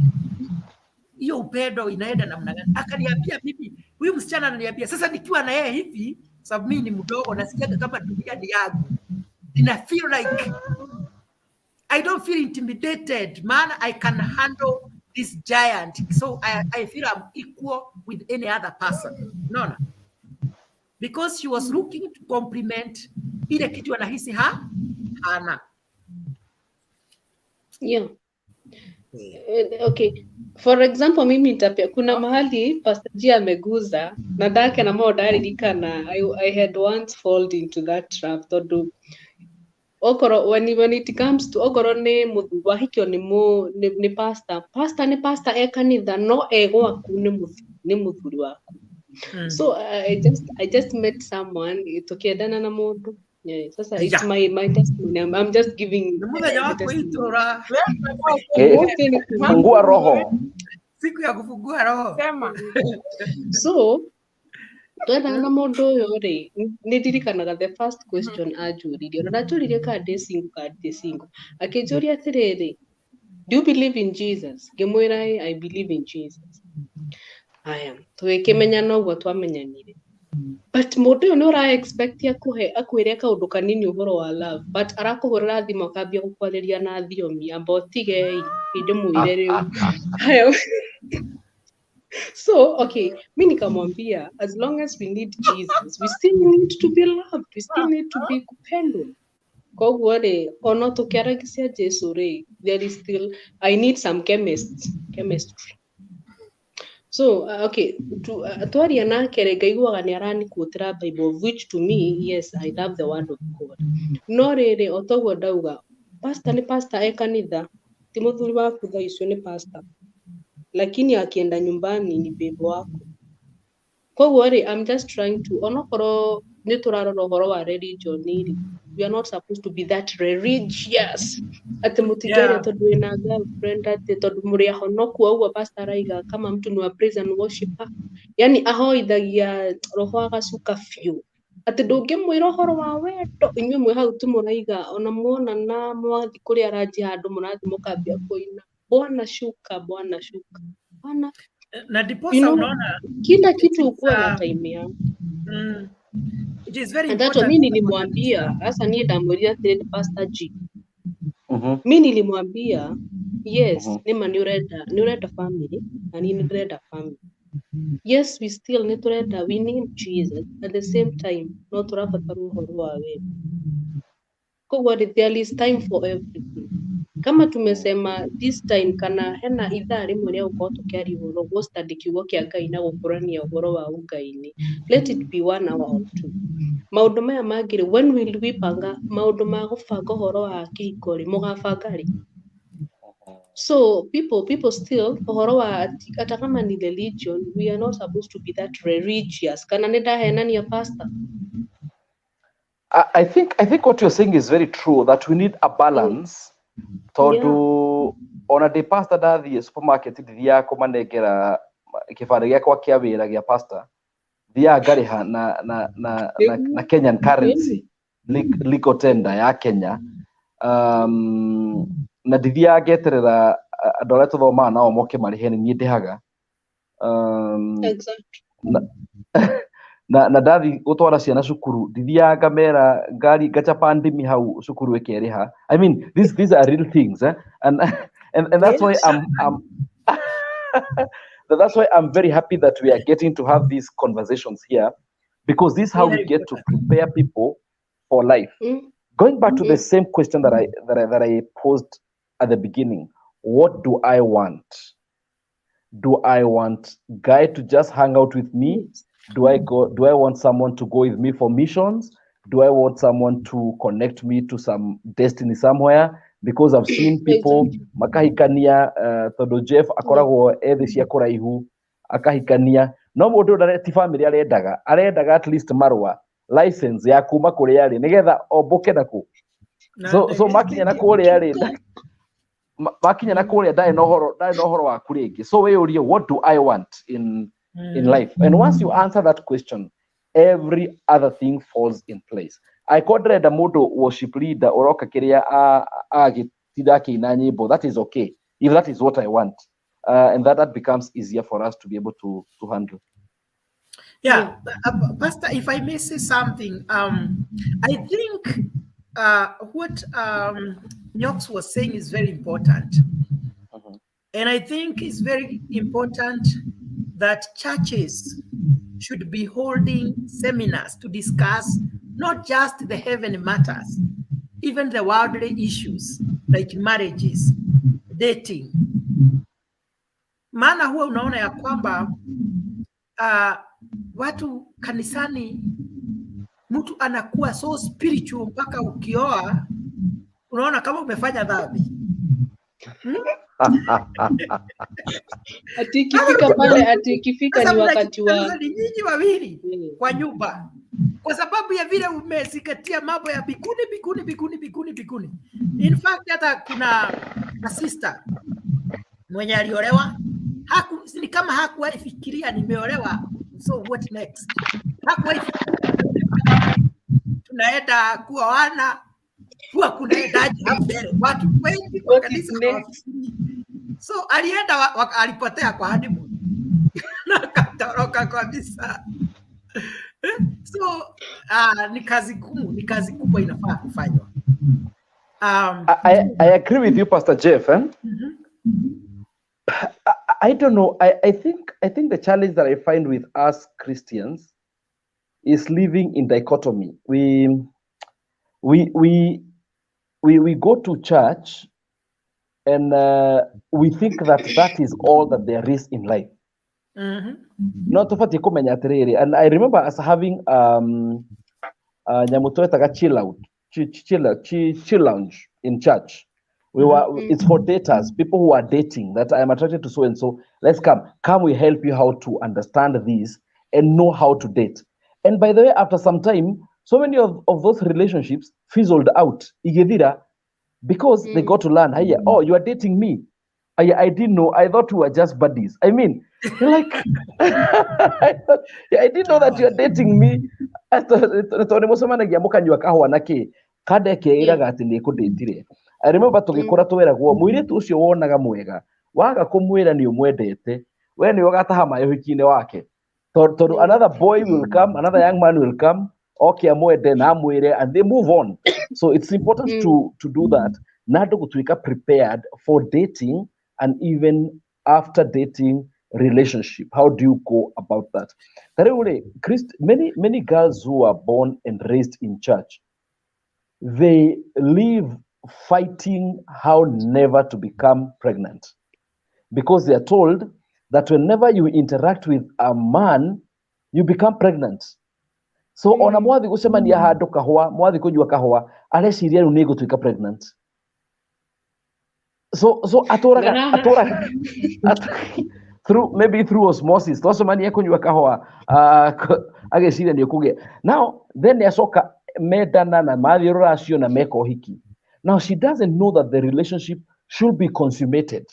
hiyo upendo inaenda namna gani? Akaniambia mimi, huyu msichana ananiambia, sasa nikiwa na yeye hivi, sababu mimi ni mdogo nasikia kama dunia ni yangu. I feel like I don't feel intimidated, man. I can handle this giant. So I feel I'm equal with any other person. No. Because she was looking to complement ile kitu anahisi hana. Yeah. Okay. For example, mimi nitapia kuna mahali Pastor G ameguza na dake na mo daririkana I had once fallen into that trap todo okoro when it comes to okoro ne muthwa hikyo ni pastor e kanitha no ego aku ni muthuri waku. So I just met someone tukiendana na mundu. Yeah, sasa it's my testimony. I'm just giving fungua roho. Siku ya kufungua roho. Sema. So twendana na mundu uyu ri ni ndirikanaga the first question ajuririe na ajuririe ka de single akinjuria atiriri, do you believe in Jesus? Ngimwira I believe in Jesus. Aya twikimenya uguo twamenyanire, but mundu uyu ni ura expect akwire kaundu kanini uhoro wa love, but arakuhurira thimu akambia gukwariria na thiomi ambotige indimwire riu. So, okay, mimi nikamwambia, as long as we need Jesus, we still need to be loved, we still need to be kupendwa. Kwa hiyo ono tukiaragisia Jesu re, there is still, I need some chemistry. So, okay, tuaria nake ngaiguaga ni arani kuotera Bible, which to me, yes, I love the word of God. No rere otoguo ndauga, pastor ni pastor e kanitha, ti muthuri waku tha icio ni pastor. Lakini akienda nyumbani ni bebo wako. Kwa hiyo I'm just trying to onokoro ni turarora horo wa religion ni we are not supposed to be that religious. Ati mutigere tondu ina girlfriend ati tondu muri ahonoku augo pastor aiga kama mtu ni wa praise and worshiper. Yani ahoithagia roho agacuka fiu. Ati ndungimwira horo wa wendo inywe mwe hau tu muraiga ona muona na mwathi kuri araji handu murathi mukambia kuina. Bwana shuka. Bwana. Na diposa unaona kila kitu ukuwa na time yako. It is very important. Ndio mimi nilimwambia sasa ni ndamwambia third pastor G. Mimi nilimwambia yes, nima ni ureda family na ni ureda family. Yes, we still need to read that we need Jesus. At the same time, not turabatara uhoro wa wema. Kwa there is time for everything. Kama tumesema this time kana hena ithaa rimwe ria gukorwo tukiaria uhoro wo study kiugo kia Ngai na gukurania uhoro wa ungai-ini. Let it be 1 hour or 2. Maundu maya mangiri, when will we panga maundu ma gubanga uhoro wa kihiko ri mugabanga ri? So people still uhoro wa ata kama ni religion, we are not supposed to be that religious. Kana nenda henania pastor. I think what you're saying is very true, that we need a balance. Tondu ona de pastor dathie supermarket thia kumanengera kibande giakwa kia wira gia pastor thia ngariha na Kenyan currency legal tender ya Kenya, na ndithia ngeterera andu aria tuthomaga nao moke marihe ni nie ndihaga, Exactly. na ndathi gutwara ciana cukuru ndithia ngamera ngari ngachapa ndimi hau cukuru ikeriha. I mean, these are real things, and that's why that's why I'm very happy that we are getting to have these conversations here, because this is how we get to prepare people for life. Going back to the same question that I posed at the beginning, what do I want? Do I want Guy to just hang out with me? Do I want someone to go with me for missions? Do I want someone to connect me to some destiny somewhere? Because I've seen people makahikania tondu Jeff akoragwo ethi cia kuraihu akahikania no mundu ndareti family arendaga at least marwa license ya kuma kuri ari nigetha omboke naku. So makinya na kuri ari makinya na kuri ndai no horo wa kurigi. So we urie, what do I want in life? And once you answer that question, every other thing falls in place. I kodrenda mundu worship leader oroka kiria agitida kina nyimbo, that is okay if that is what I want, and that becomes easier for us to be able to handle. Yeah, Pastor, if I may say something, I think what Nyoks was saying is very important. And I think it's very important that churches should be holding seminars to discuss not just the heavenly matters, even the worldly issues like marriages, dating. Maana huwa unaona ya kwamba watu kanisani mtu anakuwa so spiritual mpaka ukioa unaona kama umefanya dhambi. Ikifika ni wakati wa nyinyi wawili kwa nyumba, kwa sababu ya vile umezikatia mambo ya bikuni. In fact hata kuna a sister mwenye aliolewa ni kama hakuwa ifikiria nimeolewa, so what next? Hakuwa tunaenda kuwa wana huwa kunaendaje hapo mbele watu wengi kwa kanisa. So alienda alipotea kwa honeymoon na akatoroka kabisa. So ni kazi kubwa inafaa kufanywa. I agree with you, Pastor Jeff. I don't know. I think the challenge that I find with us Christians is living in dichotomy. We go to church and we think that is all that there is in life. Not tofauti kumenya atiriri. And I remember us having nyamuto etaga chill lounge in church. It's for daters, people who are dating, that I am attracted to so and so. Let's come we help you how to understand this and know how to date. And by the way, after some time, so many of those relationships fizzled out because they got to learn, oh, you are dating me. I didn't know. I thought we were just buddies. I mean, like, I didn't know that you are dating me. I remember tugikura tweragwo mwiritu ucio wonaga mwega waga kumwira ni umwendete we ni ugataha mayohiki-ini wake tondu another boy will come, another young man will come, okay amwende na amwire, and they move on. So it's important to do that, nado gutwika prepared for dating and even after dating, relationship? How do you go about that? Many girls who are born and raised in church, they live fighting how never to become pregnant, because they are told that whenever you interact with a man, you become pregnant. So ona mwathi gucemania handu kahua, mwathi kunyua kahua, areciria riu ni gutuika pregnant. So atoraga through osmosis, twacemania kunyua kahua, ageciria ni ukugia. Now then yacoka medana na mathi ruracio na meka uhiki. Now she doesn't know that the relationship should be consummated.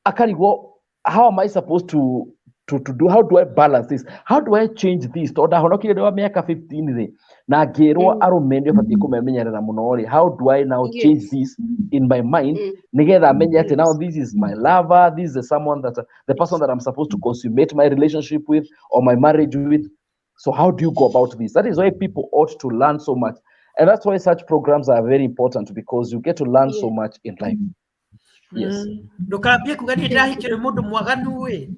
Akarigwo, how am I supposed to do? How do I balance this? How do I change this? Tonda honokire wa miaka 15 ri na ngirwo arumeni bati kumemenyerera muno ri. How do I now change this in my mind? Nigetha menye ati now this is my lover, this is someone that the person that I'm supposed to consummate my relationship with or my marriage with. So how do you go about this? That is why people ought to learn so much. And that's why such programs are very important, because you get to learn so much in life. Yes. Ndukambie kugani ndahikire mundu mwaganu we.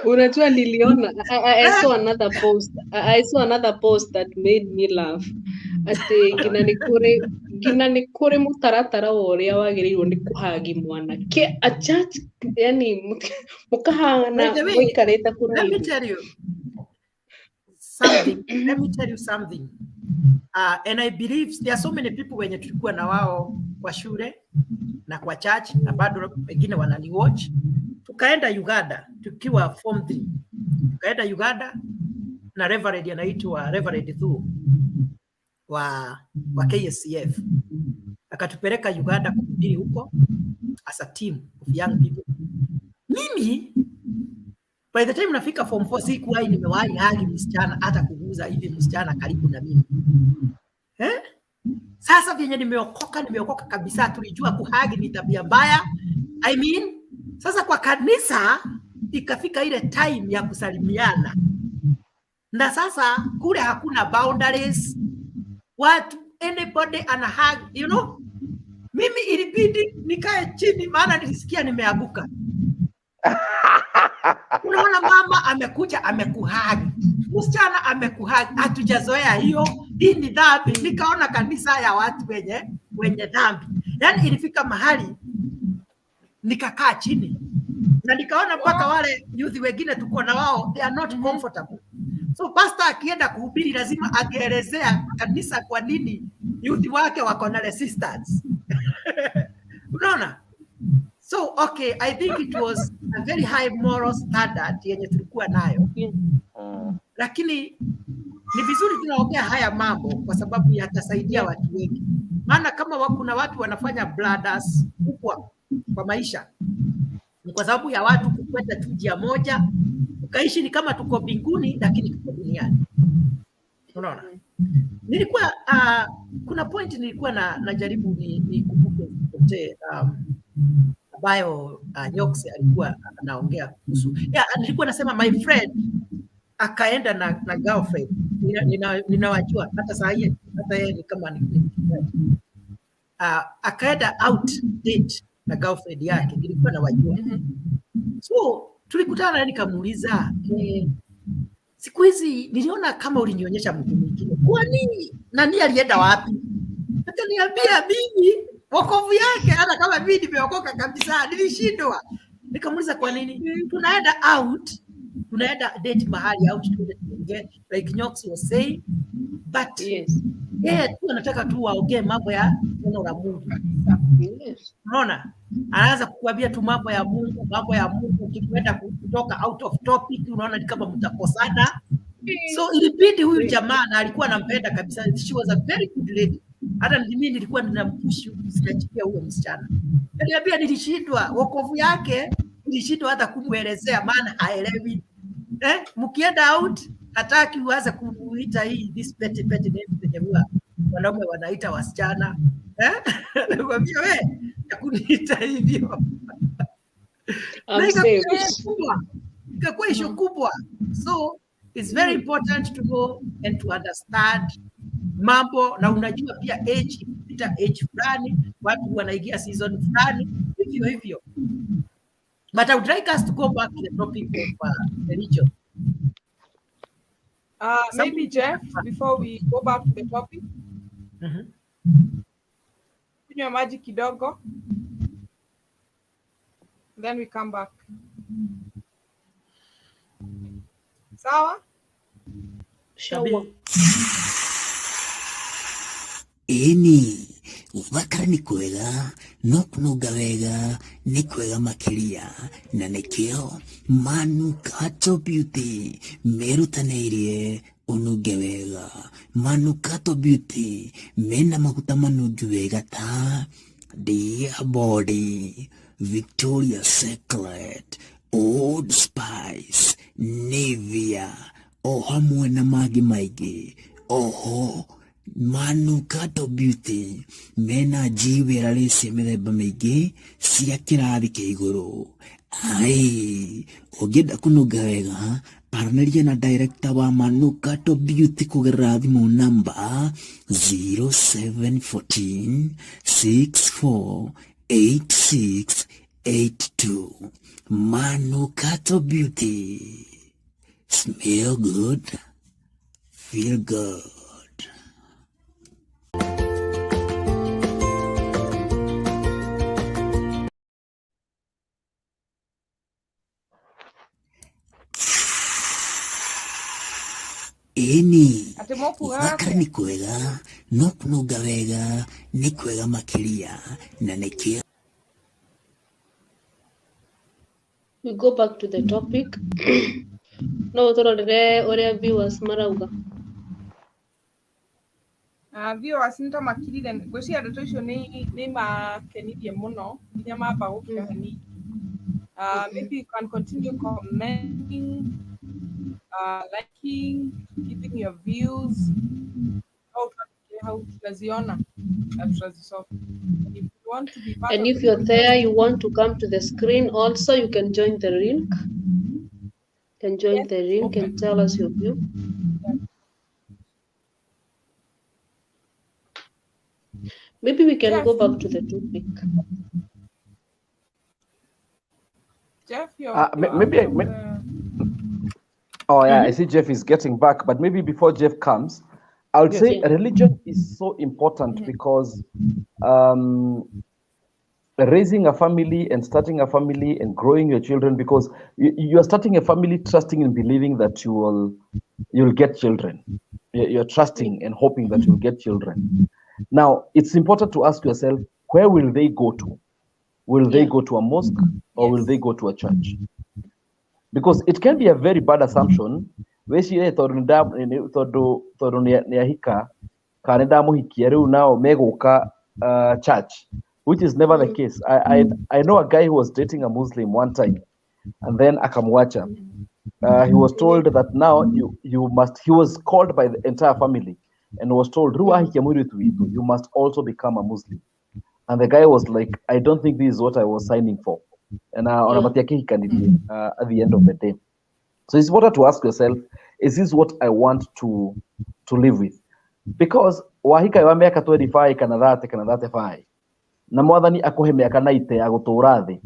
Unajua niliona I saw another post. I saw another post that made me laugh. Ati gina ni kure mutaratara uria wagirirwo ni kuhagi mwana ke a church, yani mukahana muikarete kuri. Let me tell you something. Let me tell you something. And I believe there are so many people wenye tulikuwa na wao kwa shule na kwa church na bado wengine wanani watch. Tukaenda Uganda tukiwa form 3. Tukaenda Uganda na Reverend anaitwa Reverend Thu wa KSCF. Akatupeleka Uganda kuhubiri huko as a team of young people. Mimi by the time nafika form 4 sikuwahi nimewahi hagi msichana hata kuguza hivi msichana karibu na mimi. Sasa vyenye nimeokoka kabisa, tulijua kuhagi ni tabia mbaya. I mean, sasa kwa kanisa ikafika ile time ya kusalimiana. Na sasa kule hakuna boundaries. What anybody ana hug, you know? Mimi ilibidi nikae chini maana nilisikia nimeanguka. Unaona mama amekuja amekuhagi, msichana amekuhagi, hatujazoea hiyo, hii ni dhambi. Nikaona kanisa ya watu wenye dhambi. Yaani ilifika mahali nikakaa chini na nikaona mpaka wale youth wengine tuko na wao they are not comfortable. So pastor akienda kuhubiri lazima ageelezea kanisa kwa nini youth wake wako na resistance. Unaona? So okay, I think it was a very high moral standard yenye tulikuwa nayo. Lakini ni vizuri tunaongea haya mambo kwa sababu yatasaidia watu wengi. Maana kama kuna watu wanafanya bladders kubwa kwa maisha, ni kwa sababu ya watu kukwenda tu njia moja, ukaishi ni kama tuko mbinguni lakini tuko duniani. Unaona? Nilikuwa kuna point nilikuwa najaribu nikumbuke kote ambayo Nyoks alikuwa anaongea kuhusu. Nilikuwa nasema my friend akaenda na girlfriend. Ninawajua hata saa hii, hata yeye ni kama ni akaenda out date na girlfriend yake, nilikuwa nawajua. So tulikutana na nikamuuliza, siku hizi niliona kama ulinionyesha mtu mwingine. Kwa nini? Nani alienda wapi? Akaniambia mimi wokovu yake hata kama mimi nimeokoka kabisa nilishindwa. Nikamuuliza kwa nini? Tunaenda date mahali out like Nyoks was saying, but tu anataka tu waongee mambo ya neno la Mungu. Unaona? Anaanza kukuambia tu mambo ya Mungu, ukikwenda kutoka out of topic unaona ni kama mtakosana. So ilibidi huyu jamaa, na alikuwa anampenda kabisa, she was a very good lady. Hata mimi nilikuwa ninampush usiachie huyo msichana. Niliambia nilishindwa, wokovu yake nilishindwa hata kumuelezea maana haelewi. Mkienda out hataki uanze kumuita hii this petty name zenye huwa wanaume wanaita wasichana. Nakwambia wewe yakuniita hivyo. Ikakuwa issue kubwa. So it's very important to go and to understand mambo, na unajua pia age ikipita age fulani watu wanaingia season fulani hivyo. But I would like us to go back to the topic of religion. Maybe Jeff, before we go back to the topic, kunywa maji kidogo, then we come back. Sawa? Sure. Eni gũthakara nĩ kwega no kũnunga wega nĩ kwega makĩria na nĩkĩo Manukato Beauty merutanĩirie ũnunge wega. Manukato Beauty mena maguta manungi wega ta Dear Body, Victoria's Secret, Old Spice, Nivea o hamwe na mangĩ maingĩ. Oho Manukato Beauty mena jewelry cia mĩthemba mĩingĩ cia kĩrathi kĩa igũrũ. Ai, ũngĩenda kũnunga wega aranĩria na director wa Manukato Beauty kũgerera thimũ namba 0714 648682. Manukato Beauty, smell good, feel good. Eni gũthakara nĩ kwega no kũnunga wega nĩ kwega makĩria na nĩkĩo. We go back to the topic. No tũrorere ũrĩa viewers marauga. Viewers nĩ tamakirire gwĩciria ndeto icio nĩ makenirie mũno nginya mamba gũkira hanini. Maybe you can continue commenting, liking, giving your views. How tunaziona na tutazisoma. If you want to be part And of if you're there, you want to come to the screen also, you can join the link. You can join the link and tell us your view. Maybe we can go back to the topic. Jeff, Oh yeah, I see Jeff is getting back, but maybe before Jeff comes, I would say religion is so important because raising a family and starting a family and growing your children, because you are starting a family trusting and believing that you'll get children. You're trusting and hoping that you'll get children. Now, it's important to ask yourself, where will they go to? Will they go to a mosque or will they go to a church? Because it can be a very bad assumption. Church, which is never the case. I know a guy who was dating a Muslim one time, and then akamwacha. He was told that now you must. He was called by the entire family and was told, you must also become a Muslim. And the guy was like, I don't think this is what I was signing for. And at the end of the day. So it's important to ask yourself, is this what I want to live with? Because wahika wa miaka 25 kana 30 kana 35 na mwathani akuhe miaka 90 ya gutura thi.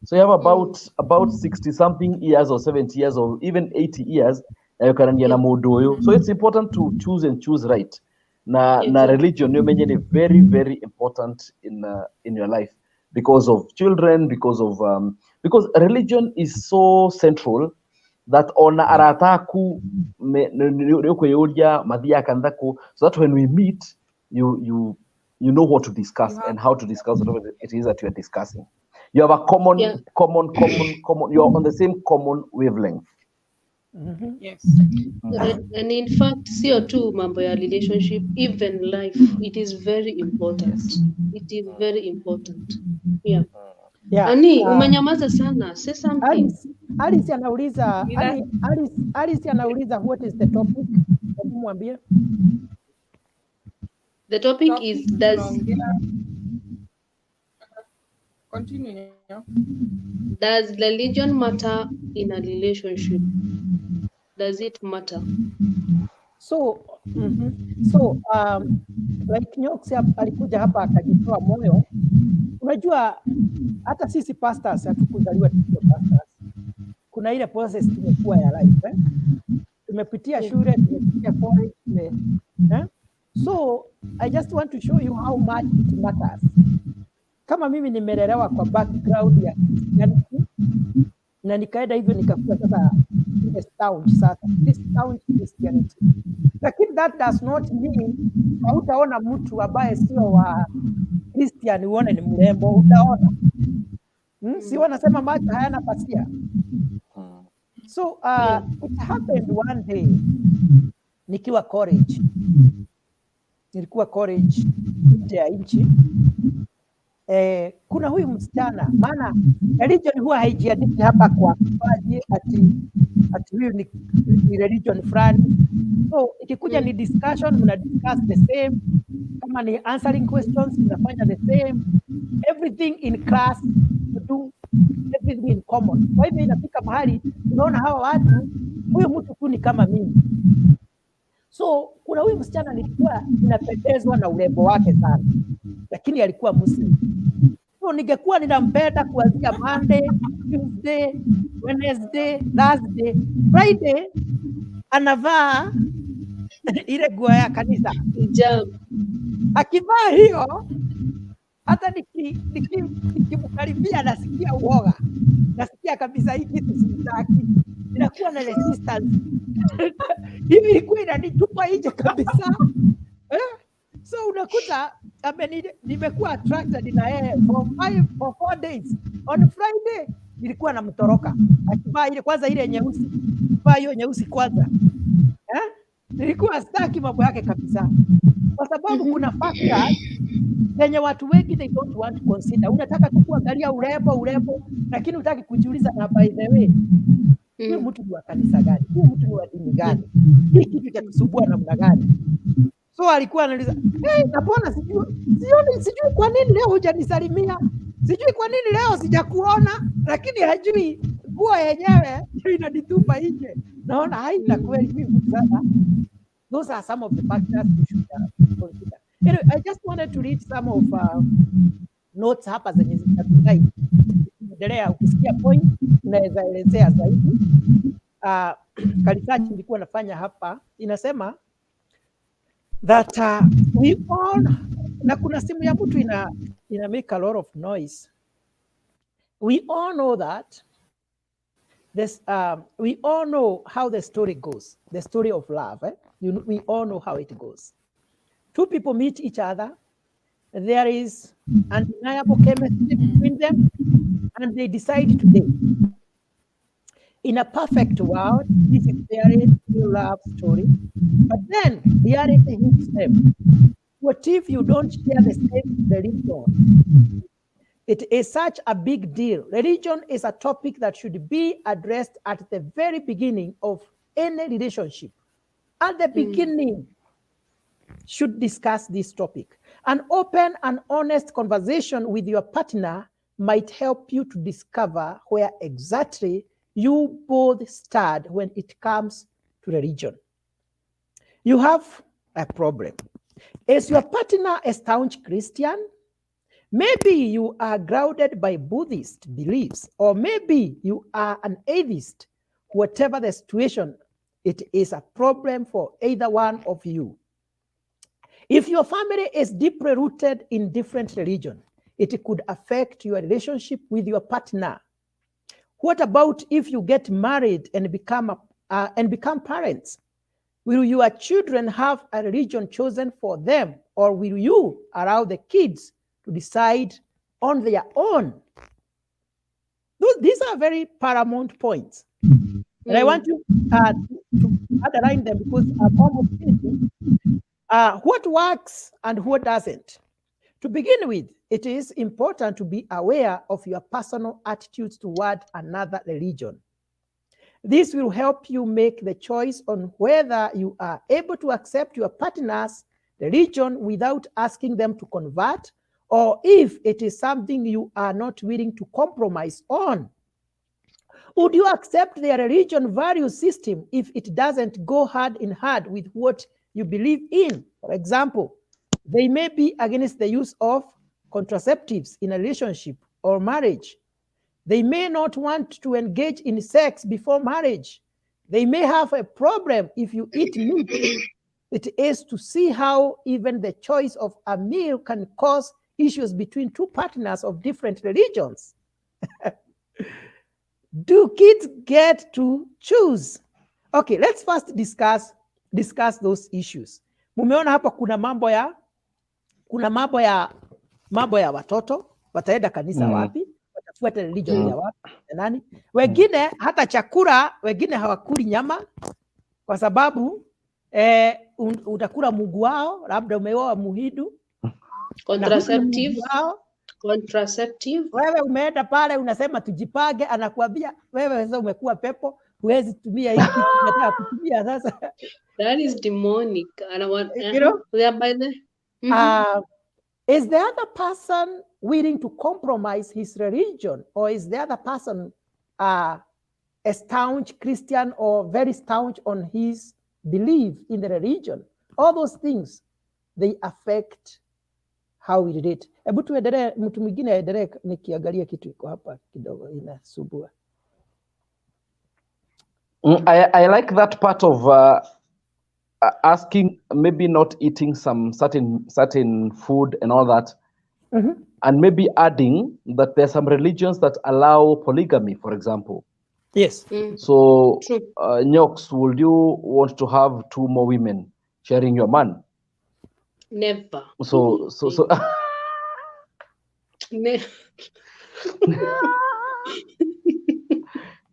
So you have about 60 something years or 70 years or even 80 years you can na mundu uyu. So it's important to choose and choose right. Na religion you mentioned is very, very important in your life because of children, because religion is so central that ona arataku so that when we meet you know what to discuss and how to discuss whatever it is that you are discussing. You have a common you are on the same common wavelength. Yes. And in fact, CO2 mambo ya relationship, even life, it is very important. It is very important. Yeah. Ani, umenyamaza sana. Say something. Alice anauliza what is the topic? Mwambie. The topic is Continue. Does religion matter in a relationship? Does it matter? So like Nyoks alikuja hapa akajitoa moyo. Unajua hata sisi pastors hatukuzaliwa tukiwa pastors. Kuna ile process tumekuwa ya life, tumepitia shule, tumepitia college, so I just want to show you how much it matters. Kama mimi nimelelewa kwa background ya Christianity na nikaenda hivyo nikakuwa sasa staunch Christianity, lakini that does not mean hautaona mtu ambaye sio wa Christian uone ni mrembo, utaona si wanasema macho hayana pasia. So it happened one day nikiwa college, nilikuwa college nje ya nchi. Kuna huyu msichana, maana religion huwa haijiandiki hapa kwa faji ati huyu ni religion fulani. So ikikuja ni discussion, mna discuss the same. Kama ni answering questions, mnafanya the same. Everything in class, do everything in common. Kwa hivyo inafika mahali unaona hawa watu, huyu mtu tu ni kama mimi. So kuna huyu msichana nilikuwa ninapendezwa na urembo wake sana, lakini alikuwa Muslim. So ningekuwa ninampenda kuanzia Monday, Tuesday, Wednesday, Thursday, Friday anavaa ile nguo ya kanisa. Akivaa hiyo hata nikimkaribia nasikia uoga. Nasikia kabisa hii kitu sitaki. Inakuwa na resistance. Hivi ilikuwa inanitupa nje kabisa. So unakuta nimekuwa attracted na yeye for 4 days. On Friday nilikuwa namtoroka. Akivaa ile kwanza ile nyeusi. Vaa hiyo nyeusi kwanza. Nilikuwa sitaki mambo yake kabisa. Kwa sababu kuna factors zenye watu wengi they don't want to consider. Unataka tu kuangalia urembo, lakini hutaki kujiuliza na by the way, huyu mtu ni wa kanisa gani? Huyu mtu ni wa dini gani? Hii kitu cha kusumbua namna gani? So alikuwa anauliza, napona sijui kwa nini leo hujanisalimia? Sijui kwa nini leo sijakuona, lakini hajui nguo yenyewe inanitupa nje. Naona haina kweli mimi sana. Those are some of the factors you should consider. Anyway, I just wanted to read some of notes hapa zenye zitatusaidia. Endelea ukisikia point unaweza elezea zaidi. Research nilikuwa nafanya hapa inasema that we all, na kuna simu ya mtu ina make a lot of noise. We all know that this we all know how the story goes, the story of love. We all know how it goes. Two people meet each other, there is undeniable chemistry between them, and they decide to date. In a perfect world, this is very true love story. But then reality hits them. What if you don't share the same religion? It is such a big deal. Religion is a topic that should be addressed at the very beginning of any relationship. At the beginning, should discuss this topic. An open and honest conversation with your partner might help you to discover where exactly you both stand when it comes to religion. You have a problem. Is your partner a staunch Christian? Maybe you are grounded by Buddhist beliefs, or maybe you are an atheist. Whatever the situation, it is a problem for either one of you. If your family is deeply rooted in different religion, it could affect your relationship with your partner. What about if you get married and become parents? Will your children have a religion chosen for them, or will you allow the kids to decide on their own? These are very paramount points. And I want you to underline them because what works and what doesn't. To begin with, it is important to be aware of your personal attitudes toward another religion. This will help you make the choice on whether you are able to accept your partner's religion without asking them to convert, or if it is something you are not willing to compromise on. Would you accept their religion value system if it doesn't go hand in hand with what you believe in? For example, they may be against the use of contraceptives in a relationship or marriage. They may not want to engage in sex before marriage. They may have a problem if you eat meat. It is to see how even the choice of a meal can cause issues between two partners of different religions. Do kids get to choose? Okay, let's first discuss those issues. Mumeona hapa kuna mambo ya watoto wataenda kanisa wapi, watafuata religion ya wapi na nani. Wengine hata chakula, wengine hawakuli nyama kwa sababu utakula Mungu wao, labda umeoa Muhindu. Contraceptive. Wewe umeenda pale unasema tujipange, anakuambia wewe sasa umekuwa pepo, huwezi tumia hiki tunataka kutumia sasa. That is demonic. And I want, you know, thereby the is the other person willing to compromise his religion, or is the other person a staunch Christian or very staunch on his belief in the religion? All those things, they affect how we relate. Hebu tuendelee, mtu mwingine aendelee, nikiangalia kitu iko hapa kidogo inasumbua. I like that part of asking, maybe not eating some certain food and all that, and maybe adding that there's some religions that allow polygamy, for example. Yes. So, Nyoks, would you want to have 2 more women sharing your man? Never. So.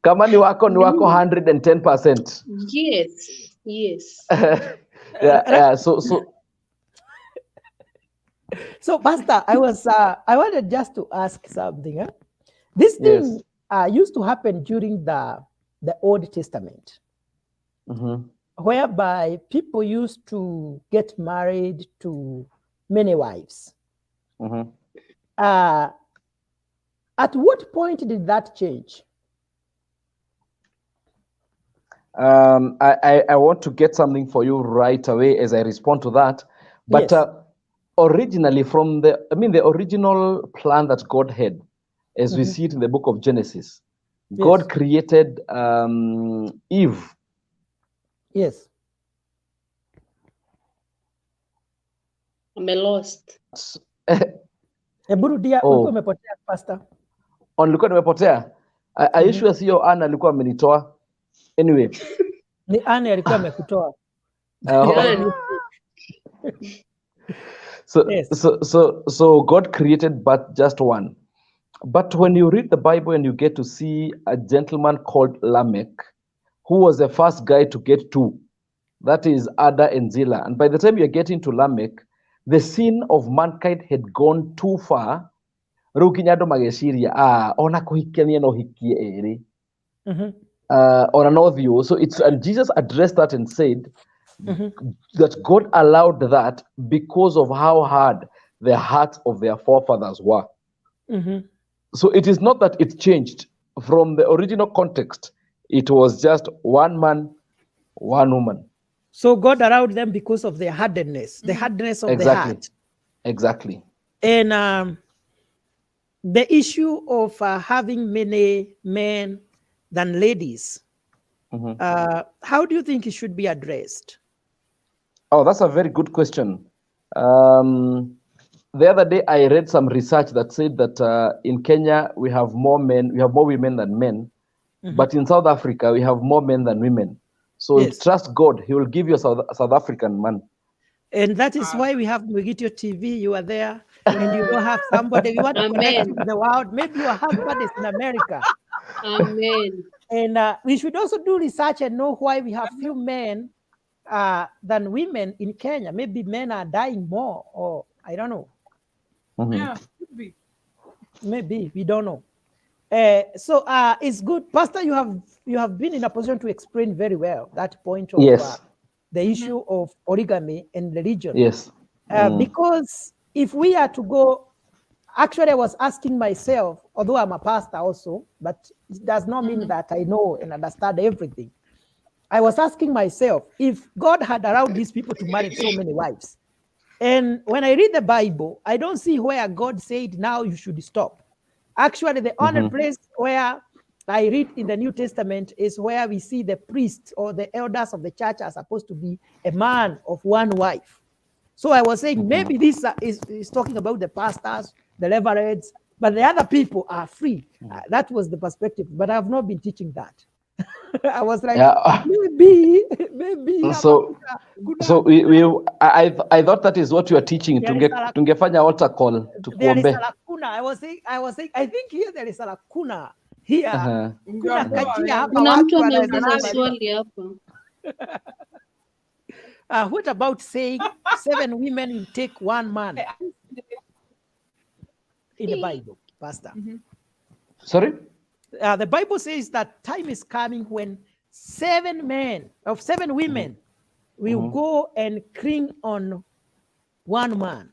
Kama ni wako 110%. Yes. Yeah. So, Pastor, I wanted just to ask something. This thing used to happen during the Old Testament, whereby people used to get married to many wives. At what point did that change? I want to get something for you right away as I respond to that. But originally, from the original plan that God had, as we see it in the book of Genesis, God created Eve. Yes. I'm lost. Burudia, ulikuwa umepotea, Pastor. Nilikuwa nimepotea. Are you sure sio Anna alikuwa amenitoa? Anyway. Ni Anne alikuwa amekutoa. So God created but just one. But when you read the Bible and you get to see a gentleman called Lamech, who was the first guy to get 2, that is Ada and Zillah. And by the time you're getting to Lamech, the sin of mankind had gone too far. Ona kuhikania no hikie eri. On another view. So and Jesus addressed that and said that God allowed that because of how hard the hearts of their forefathers were. So it is not that it changed from the original context. It was just one man, one woman. So God allowed them because of their hardness, the hardness of the heart. Exactly. And the issue of having many men than ladies, how do you think it should be addressed? Oh, that's a very good question. The other day I read some research that said that in Kenya we have more women than men, but in South Africa we have more men than women. So trust God, He will give you a South African man. And that is why we have Mwigitio TV. You are there, and you don't have somebody. You want to connect with the world. Maybe your husband is in America. Amen. And we should also do research and know why we have few men than women in Kenya. Maybe men are dying more, or I don't know. Yeah, could be. Maybe we don't know. So it's good, Pastor. You have been in a position to explain very well that point of the issue of origami and religion. Yes. Because if we are to go, actually, I was asking myself, although I'm a pastor also, but it does not mean that I know and understand everything. I was asking myself, if God had allowed these people to marry so many wives, and when I read the Bible, I don't see where God said, now you should stop. Actually, the only place where I read in the New Testament is where we see the priests or the elders of the church are supposed to be a man of one wife. So I was saying maybe this is talking about the pastors, the reverends, but the other people are free. That was the perspective, but I have not been teaching that. I was like, maybe. I thought that is what you are teaching. Tungefanya altar call to there is a lacuna. I was saying, I think here there is a lacuna here. Kuna kajia hapa Kuna watu mtu ameuliza wanaweza swali hapa. what about saying 7 women will take 1 man in the Bible, Pastor? Sorry? The Bible says that time is coming when 7 women will go and cling on 1 man.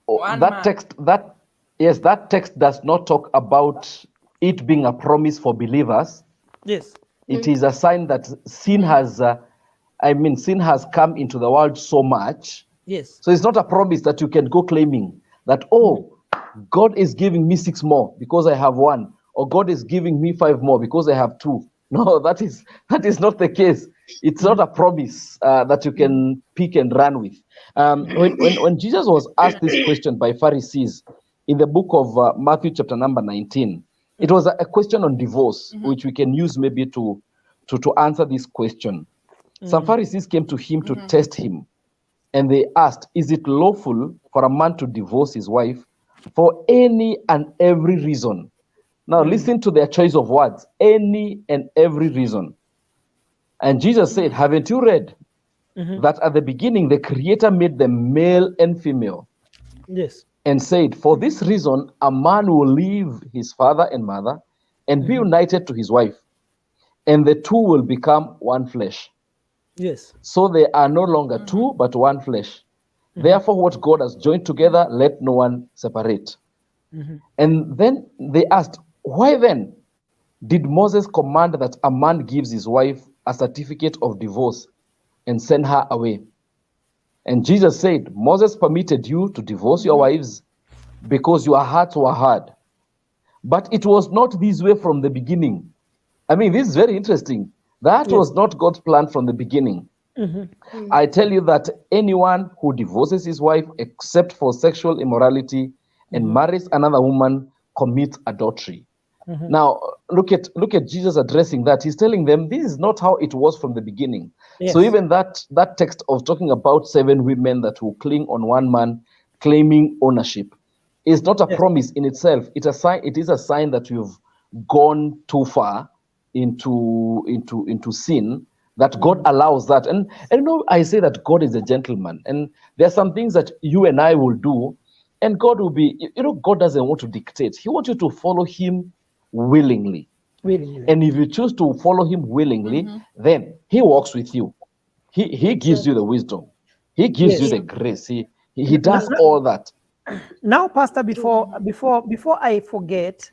That text does not talk about it being a promise for believers. Yes. It is a sign that sin has come into the world so much. Yes. So it's not a promise that you can go claiming that, God is giving me 6 more because I have 1, or God is giving me 5 more because I have 2. No, that is not the case. It's not a promise that you can pick and run with. When Jesus was asked this question by Pharisees in the book of Matthew chapter number 19, it was a question on divorce, which we can use maybe to answer this question. Some Pharisees came to him to test him, and they asked, is it lawful for a man to divorce his wife for any and every reason? Now listen to their choice of words, any and every reason. And Jesus said, haven't you read that at the beginning the Creator made them male and female? Yes. And said, for this reason, a man will leave his father and mother and be united to his wife, and the two will become one flesh. Yes. So they are no longer 2, but one flesh. Therefore, what God has joined together, let no one separate. And then they asked, why then did Moses command that a man gives his wife a certificate of divorce and send her away? And Jesus said, Moses permitted you to divorce your wives because your hearts were hard. But it was not this way from the beginning. I mean, this is very interesting. That was not God's plan from the beginning. I tell you that anyone who divorces his wife except for sexual immorality and marries another woman commits adultery. Now, look at Jesus addressing that. He's telling them this is not how it was from the beginning. Yes. So even that text of talking about 7 women that will cling on 1 man claiming ownership is not a promise in itself. It is a sign that you've gone too far into sin, that God allows that. And I say that God is a gentleman, and there are some things that you and I will do, and God will be, God doesn't want to dictate. He wants you to follow him willingly. And if you choose to follow him willingly, then he walks with you. He gives you the wisdom. He gives you the grace. He does all that. Now, Pastor, before I forget,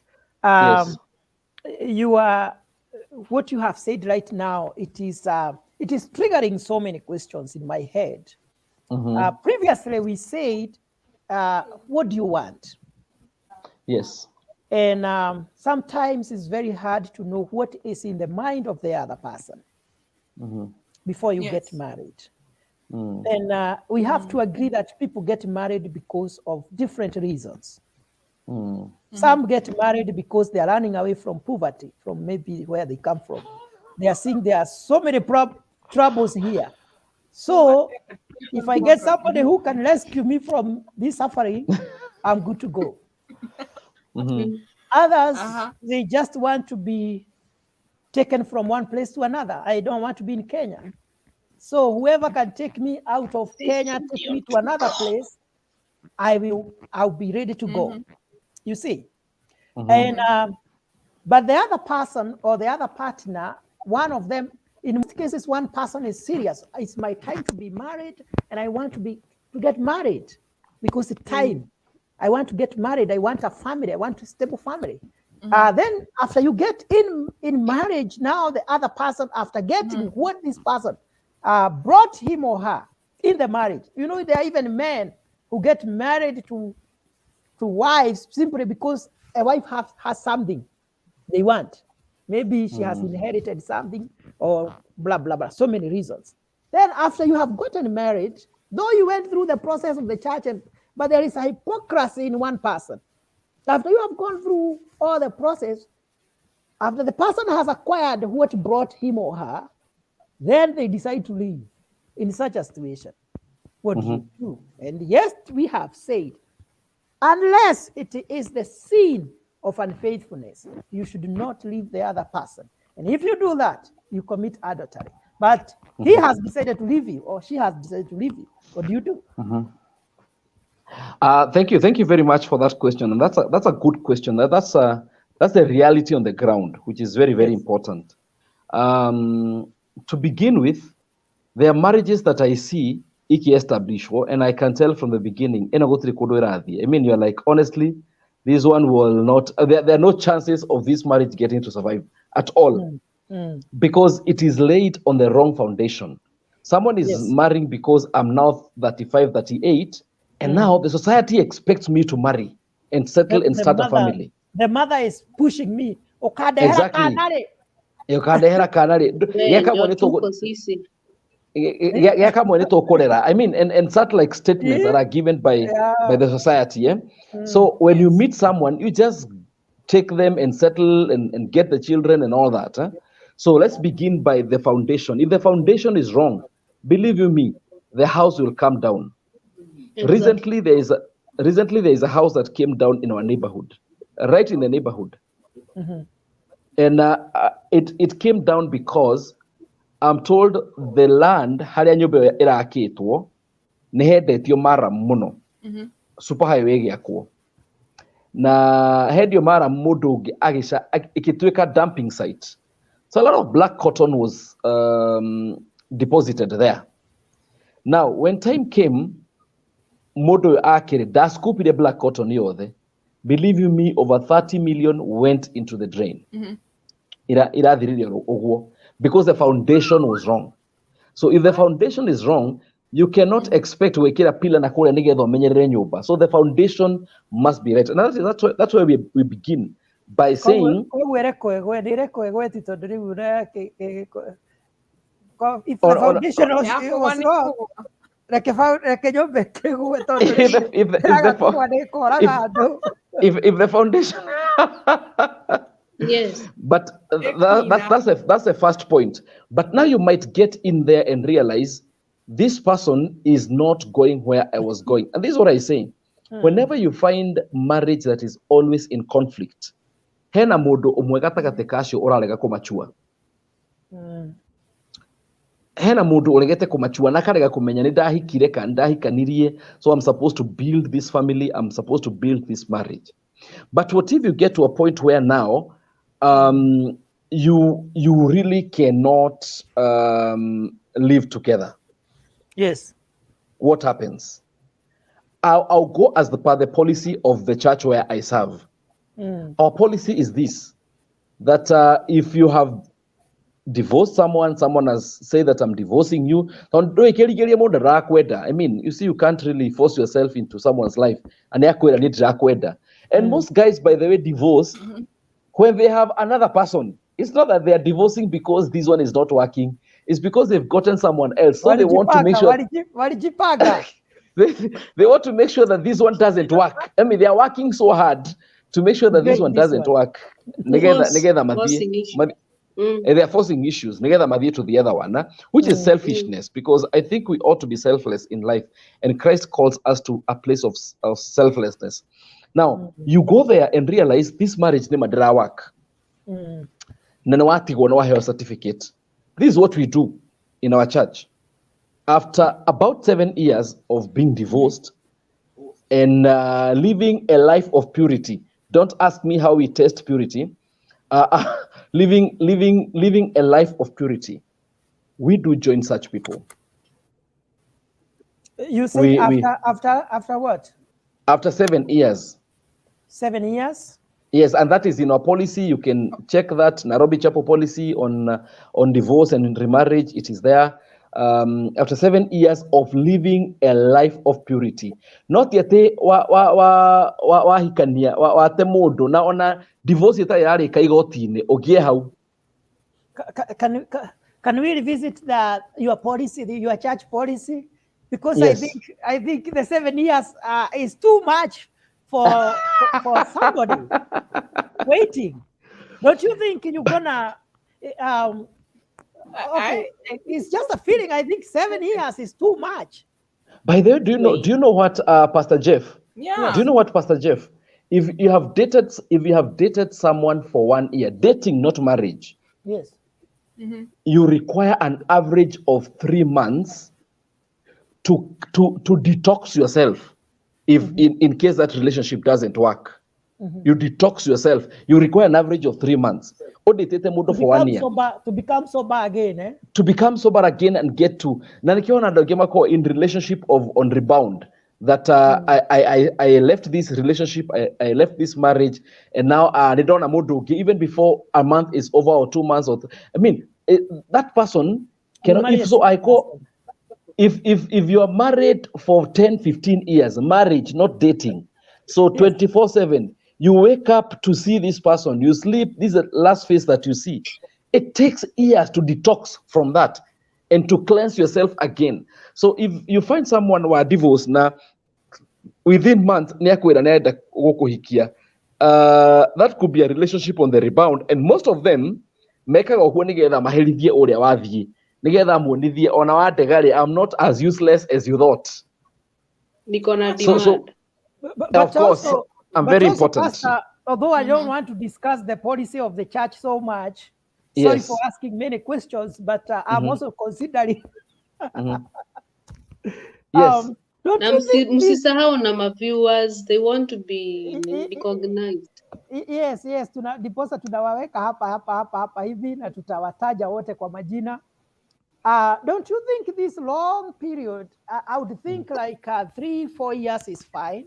what you have said right now, it is triggering so many questions in my head. Previously, we said, what do you want? Yes. And sometimes it's very hard to know what is in the mind of the other person before you get married. And we have to agree that people get married because of different reasons. Some get married because they are running away from poverty, from maybe where they come from. They are seeing there are so many troubles here. So if I get somebody who can rescue me from this suffering, I'm good to go. Others, they just want to be taken from one place to another. I don't want to be in Kenya. So whoever can take me out of Kenya, take me to another place, I'll be ready to go. You see? And but the other person or the other partner, one of them, in most cases, one person is serious. It's my time to be married, and I want to get married because it's time. I want to get married. I want a family. I want a stable family. Then after you get in marriage, now the other person, after getting what this person brought him or her in the marriage, you know, there are even men who get married to wives simply because a wife has something they want. Maybe she has inherited something or blah, blah, blah. So many reasons. Then after you have gotten married, though you went through the process of the church, but there is a hypocrisy in one person. After you have gone through all the process, after the person has acquired what brought him or her, then they decide to leave in such a situation. What do you do? And yes, we have said, unless it is the sin of unfaithfulness, you should not leave the other person. And if you do that, you commit adultery. But he has decided to leave you, or she has decided to leave you. What do you do? Thank you very much for that question, and that's a good question. That's the reality on the ground, which is very, very important. To begin with, there are marriages that I see establish, and I can tell from the beginning. I mean, you're like, honestly, this one will not. There are no chances of this marriage getting to survive at all, because it is laid on the wrong foundation. Someone is marrying because I'm now 35, 38. And now the society expects me to marry and settle and start a family. The mother is pushing me. Exactly. I mean, and such like statements that are given by the society. Yeah? So when you meet someone, you just take them and settle and get the children and all that. So let's begin by the foundation. If the foundation is wrong, believe you me, the house will come down. Recently, there is a house that came down in our neighborhood, right in the neighborhood, and it came down because I'm told the land haria nyumba irakitwo nihendetio mara muno super highway giakwo na hendio mara mundu ungi agica ikituika dumping site, so a lot of black cotton was deposited there. Now when time came, Modo akere that scoop the black cotton yothe, believe you me, over 30 million went into the drain. Because the foundation was wrong. So if the foundation is wrong, you cannot expect to wekira pila na kule nige menyere nyumba. So the foundation must be right. And that's where we begin by saying if the foundation was wrong, if the foundation yes, but that's the first point. But now you might get in there and realize this person is not going where I was going. And this is what I say. Whenever you find marriage that is always in conflict, hena modo umwegatagatekasho oralega komachua. Hena mundu uregete kumachua na karega kumenya ni ndahikire ka ndahikanirie, so I'm supposed to build this family, I'm supposed to build this marriage. But what if you get to a point where now you really cannot live together? Yes. What happens? I'll go as the policy of the church where I serve. Our policy is this, that if you have divorced someone has said that I'm divorcing you. I mean, you see, you can't really force yourself into someone's life. And most guys, by the way, divorce when they have another person. It's not that they are divorcing because this one is not working. It's because they've gotten someone else. So they want to make sure they want to make sure that this one doesn't work. I mean, they are working so hard to make sure that this one doesn't work. They are forcing issues to the other one, which is selfishness, because I think we ought to be selfless in life, and Christ calls us to a place of selflessness. Now, you go there and realize this marriage never did work. Certificate. This is what we do in our church. After about 7 years of being divorced and living a life of purity, don't ask me how we test purity. Living a life of purity, we do join such people. You say after what? After 7 years. 7 years? Yes, and that is in our policy. You can check that Nairobi Chapel policy on divorce and remarriage. It is there. After 7 years of living a life of purity, not yet wahikania wate mundu na ona divorce ita yarika igotini ogie hau. Can we revisit your policy, your church policy? Because Yes. I think the 7 years is too much for somebody waiting. Don't you think you're gonna? Okay, it's just a feeling. I think 7 years is too much. By the way, do you know what, Pastor Jeff? Yeah. Do you know what, Pastor Jeff? If you have dated someone for 1 year, dating, not marriage, Yes. you require an average of 3 months to detox yourself. If in case that relationship doesn't work, you detox yourself. You require an average of 3 months. For 1 year. To become sober again, eh? To become sober again and get to in relationship on rebound. That I left this relationship, I left this marriage, and now they don't even before a month is over or 2 months that person cannot. If you are married for 10, 15 years, marriage, not dating, so 24/7, you wake up to see this person, you sleep, this is the last face that you see. It takes years to detox from that and to cleanse yourself again. So if you find someone who are divorced now, within months, that could be a relationship on the rebound, and most of them make I'm not as useless as you thought. So But of course, also, I'm but very also, important. Pastor, although I don't want to discuss the policy of the church so much, sorry Yes. for asking many questions, but I'm also considering. Yes. Don't you think this, Msisahau na ma viewers, they want to be recognized. yes, ndiposa tunawaweka hapa hivi na tutawataja wote kwa majina. Don't you think this long period, I would think like 3-4 years is fine,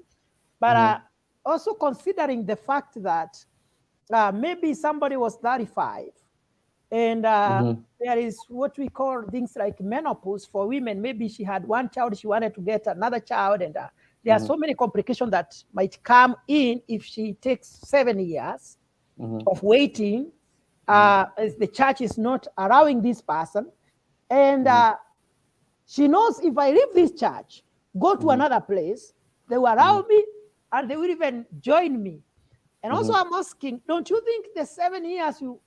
but also considering the fact that maybe somebody was 35 and there is what we call things like menopause for women. Maybe she had one child, she wanted to get another child, and there are so many complications that might come in if she takes 7 years of waiting, as the church is not allowing this person. And she knows if I leave this church, go to another place, they will allow me and they will even join me. And also I'm asking, don't you think the 7 years you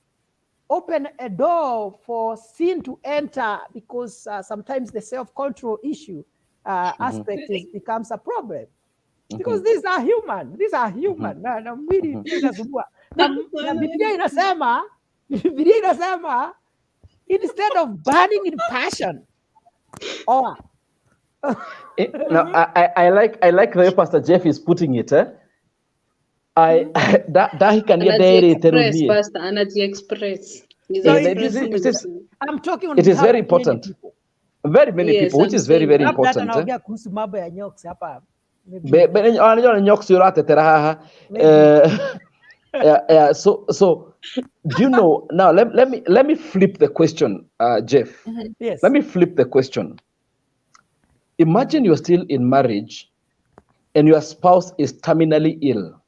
open a door for sin to enter, because sometimes the self-control issue aspect becomes a problem? Because these are human. Na mwili inasumbua. Na Biblia inasema instead of burning in passion, or Now, I like the way Pastor Jeff is putting it. Anaji-express. I'm talking on It is behalf very of important. many people. Very many Yes, people, which I'm is very, saying very that. important. Labda kuhusu mambo ya Nyoks hapa. Maybe. So do you know now? Let me flip the question, Jeff. Yes. Let me flip the question. Imagine you're still in marriage and your spouse is terminally ill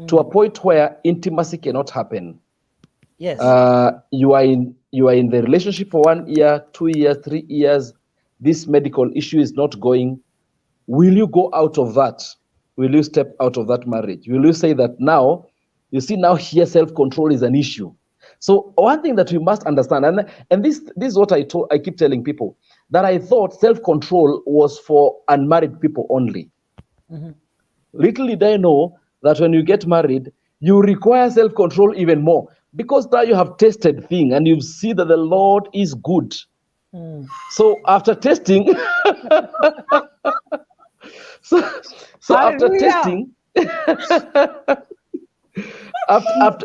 to a point where intimacy cannot happen. Yes. You are in the relationship for 1 year, 2 years, 3 years. This medical issue is not going. Will you go out of that? Will you step out of that marriage? Will you say that now, you see, now here self-control is an issue? So one thing that we must understand, and this is what I keep telling people, that I thought self-control was for unmarried people only. Little did I know that when you get married, you require self-control even more, because now you have tasted thing and you see that the Lord is good. So after testing, so after testing,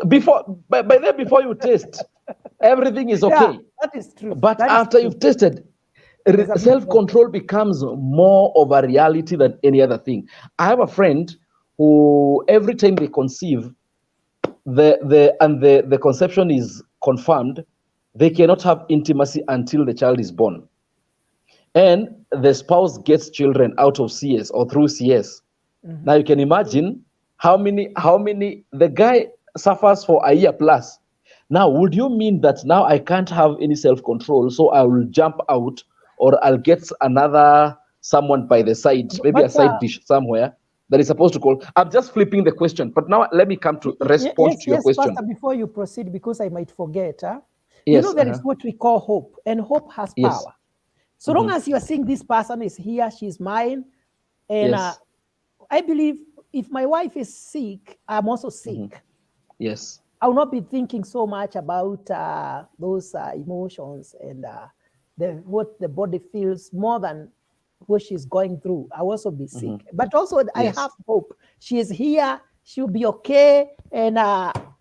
before you taste, everything is okay. Yeah, that is true. But That is after true. you've tested, self-control becomes more of a reality than any other thing. I have a friend who every time they conceive, the conception is confirmed, they cannot have intimacy until the child is born. And the spouse gets children out of CS or through CS. Now you can imagine how many the guy suffers for a year plus. Now, would you mean that now I can't have any self-control, so I will jump out, or I'll get another someone by the side, maybe a side dish somewhere that is supposed to call? I'm just flipping the question, but now let me come to respond to your question. Pastor, before you proceed, because I might forget. Yes, you know, there is what we call hope, and hope has power. Yes. So long as you are seeing this person is here, she's mine, and I believe if my wife is sick, I'm also sick. Yes. I will not be thinking so much about those emotions and what the body feels more than what she's going through. I'll also be sick. But also I have hope. She is here, she'll be okay, and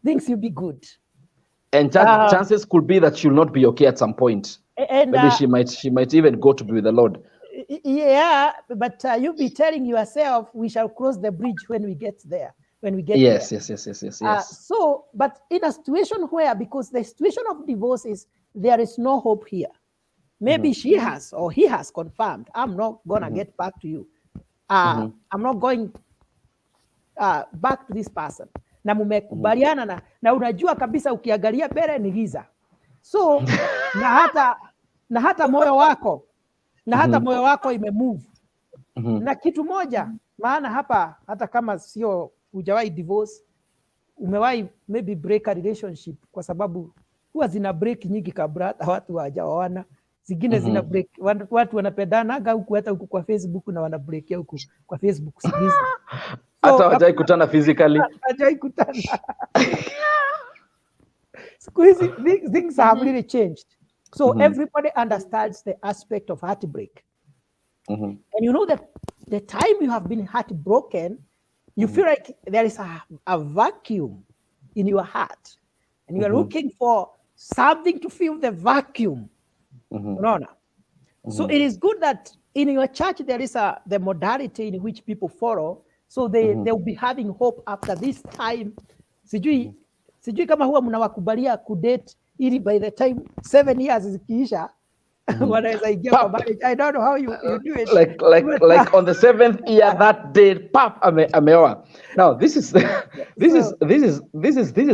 things will be good. And chances could be that she'll not be okay at some point. And maybe she might even go to be with the Lord. Yeah, but you'll be telling yourself, we shall cross the bridge when we get there. When we get there. Yes. So, but in a situation where, because the situation of divorce is there is no hope here. Maybe she has or he has confirmed, I'm not gonna get back to you. I'm not going back to this person. Na mumekubaliana na unajua kabisa ukiangalia mbele ni giza. So na hata moyo wako moyo wako imemove. Na kitu moja, maana hapa hata kama sio hujawahi divorce, umewahi maybe break a relationship, kwa sababu huwa zina break nyingi kabla hata watu hawajaoana. Zingine zina break, watu wanapendana huku hata huku kwa Facebook na wana break huku kwa Facebook siku hizi. Hata hawajai kutana physically. Hawajai kutana. Siku hizi things have really changed. So everybody understands the aspect of heartbreak. And you know that the time you have been heartbroken, you feel like there is a vacuum in your heart, and you are looking for something to fill the vacuum. So it is good that in your church there is the modality in which people follow, so they'll be having hope after this time. Sijui kama huwa mnawakubalia kudate ili by the time 7 years zikiisha wanaweza ingia kwa marriage. I don't know how you do it. Like on the 7th year that day, ameoa. Now this is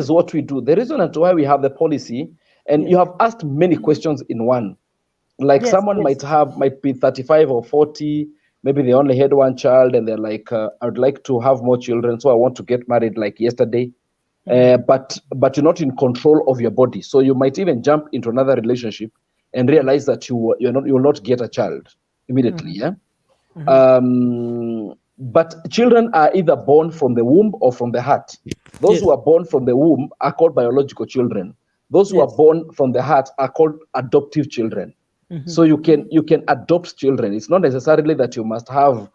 what we do. The reason as to why we have the policy, and you have asked many questions in one. Like someone might be 35 or 40, maybe they only had one child, and they're like, I would like to have more children, so I want to get married like yesterday. But you're not in control of your body, so you might even jump into another relationship and realize that you will not get a child immediately. But children are either born from the womb or from the heart. Those who are born from the womb are called biological children. Those who are born from the heart are called adoptive children. So you can adopt children. It's not necessarily that you must have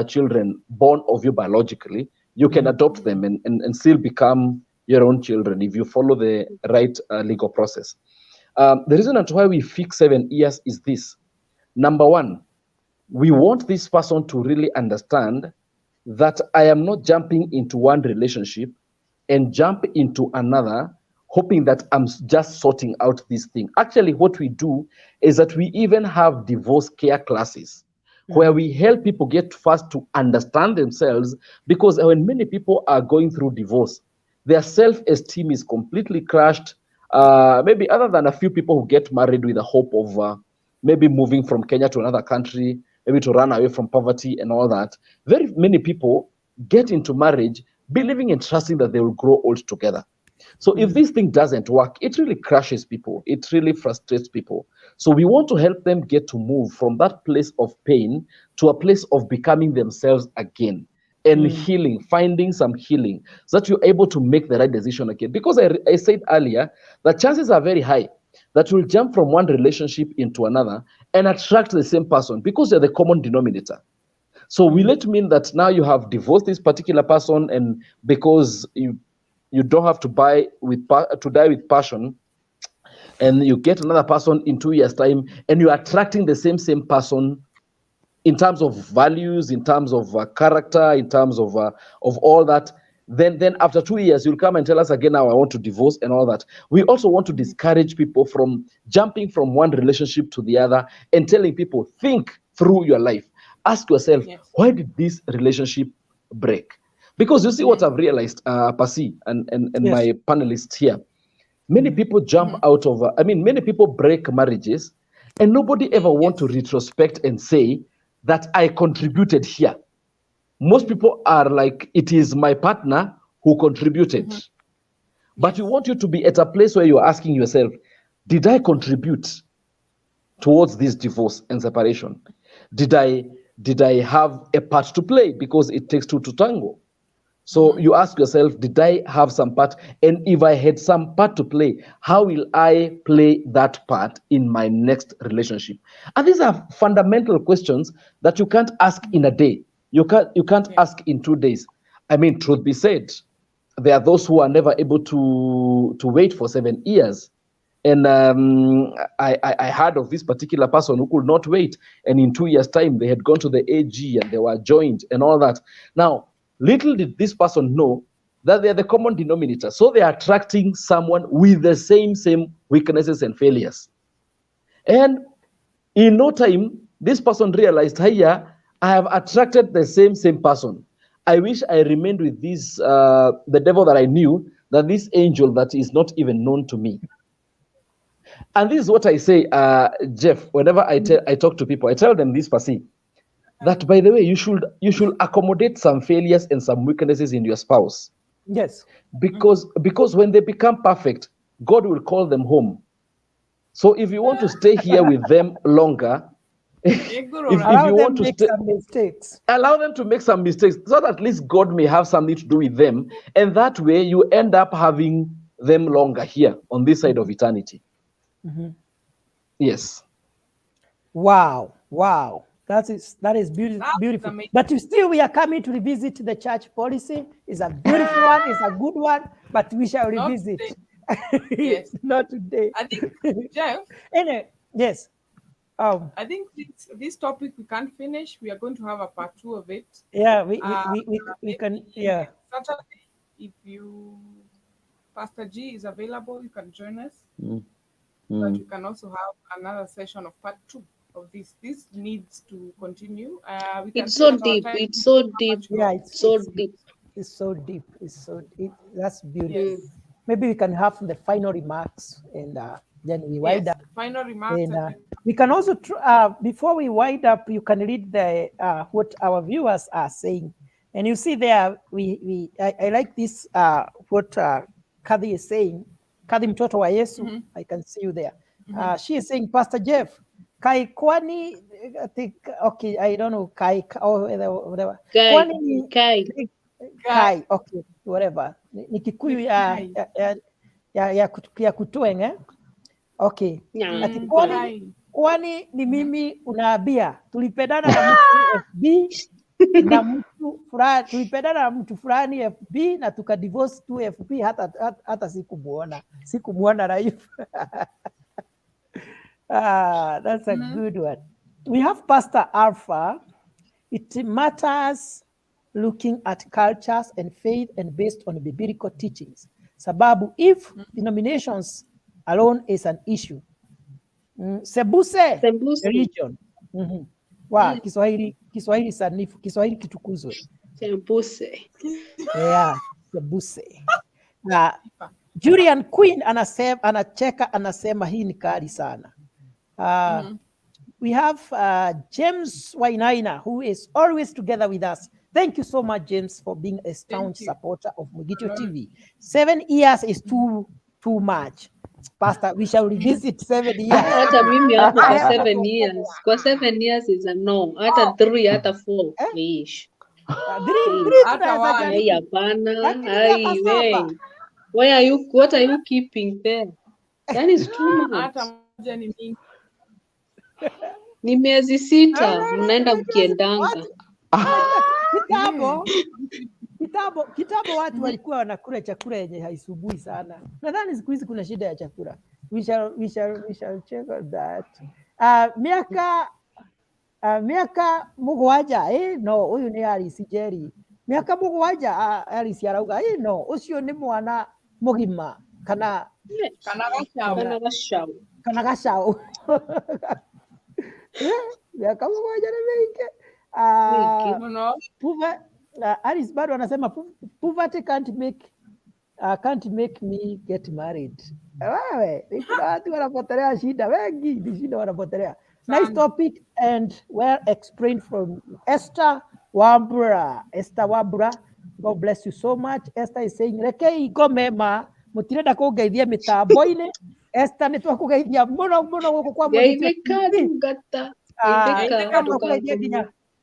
children born of you biologically. You can adopt them and still become your own children if you follow the right legal process. The reason as to why we fix 7 years is this. Number one, we want this person to really understand that I am not jumping into one relationship and jump into another, hoping that I'm just sorting out this thing. Actually, what we do is that we even have divorce care classes where we help people get first to understand themselves, because when many people are going through divorce, their self-esteem is completely crushed. Maybe other than a few people who get married with the hope of maybe moving from Kenya to another country, maybe to run away from poverty and all that. Very many people get into marriage believing and trusting that they will grow old together. So if this thing doesn't work, it really crushes people. It really frustrates people. So we want to help them get to move from that place of pain to a place of becoming themselves again and healing, finding some healing, so that you're able to make the right decision again. Because I said earlier, the chances are very high that you'll jump from one relationship into another and attract the same person because you're the common denominator. So will it mean that now you have divorced this particular person, and because you don't have to die with passion, and you get another person in 2 years' time, and you're attracting the same person in terms of values, in terms of character, in terms of all that, then after 2 years, you'll come and tell us again, now I want to divorce and all that. We also want to discourage people from jumping from one relationship to the other and telling people, think through your life. Ask yourself, why did this relationship break? Because you see what I've realized, Pasi and my panelists here, many people jump out of, many people break marriages and nobody ever want to retrospect and say that I contributed here. Most people are like, it is my partner who contributed. But you want you to be at a place where you're asking yourself, did I contribute towards this divorce and separation? Did I have a part to play? Because it takes two to tango. So you ask yourself, did I have some part? And if I had some part to play, how will I play that part in my next relationship? And these are fundamental questions that you can't ask in a day. You can't ask in 2 days. I mean, truth be said, there are those who are never able to wait for 7 years. And I heard of this particular person who could not wait. And in 2 years' time, they had gone to the AG and they were joined and all that. Now, little did this person know that they are the common denominator. So they are attracting someone with the same weaknesses and failures. And in no time, this person realized, hey, I have attracted the same person. I wish I remained with this, the devil that I knew, that this angel that is not even known to me. And this is what I say, Jeff, whenever I talk to people, I tell them this, Pasi, that by the way, you should accommodate some failures and some weaknesses in your spouse. Yes. Because when they become perfect, God will call them home. So if you want to stay here with them longer, if you want to make some mistakes, allow them to make some mistakes, so that at least God may have something to do with them, and that way you end up having them longer here on this side of eternity. Yes. Wow. That is beautiful. But still, we are coming to revisit the church policy. It's a beautiful one. It's a good one. But we shall revisit. Yes. Not today. I think, Jeff. Anyway, yes. I think this topic we can't finish. We are going to have a part 2 of it. Yeah, we can. Yeah. Saturday, if Pastor G is available, you can join us. But we can also have another session of part 2 of this. This needs to continue. It's so deep. It's so deep. Yeah, it's so deep. It's so deep. That's beautiful. Maybe we can have the final remarks and then we wind up. Final remarks. And, we can also, before we wind up, you can read the what our viewers are saying. And you see there, I like this, what Kathy is saying. Kathy mtoto wa Yesu, I can see you there. She is saying, Pastor Jeff, Kai kwani, I think, okay, I don't know, Kai, or whatever. Kai, okay, whatever. Ni Kikuyu ya kutueng, eh? Okay. Ati kwani ni mimi unaambia tulipendana na mtu FB na mtu fulani, tulipendana na mtu fulani FB na tukadivorce tu FB, hata sikumuona live. That's a good one. We have Pastor Alpha. It matters looking at cultures and faith and based on biblical teachings. Sababu, if denominations alone is an issue. Sebuse religion. Wow, Kiswahili sanifu, Kiswahili kitukuzwe. Sebuse. Yeah, sebuse. Julian Queen anacheka anasema hii ni kali sana. We have James Wainaina, who is always together with us. Thank you so much, James, for being a staunch supporter of Mugito TV. 7 years is too much. Pastor, we shall revisit 7 years. Hata mimi hapo kwa 7 years. Kwa 7 years is a no. Hata 3, hata 4. Fish. 3 hapana. What are you keeping there? That is too much. Ni miezi 6 mnaenda mkiendanga. Kitambo watu walikuwa wanakula chakula yenye haisumbui sana. Nadhani siku hizi kuna shida ya chakula. We shall check on that. Miaka mugwanja no huyu ni Alice Jerry. Miaka mugwanja Alice arauga no ucio ni mwana mugima kana gacaũ. Miaka mugwanja ni mingi. Alice bado anasema poverty can't make me get married. Wewe, kuna watu wanapotelea shida, wengi ni shida wanapotelea. Nice topic and well explained from Esther Wambura. God bless you so much. Esther is saying, rekei ngomema, mutirenda kungeithia mitambo-ini. Esther ni twakugeithia muno guku kwa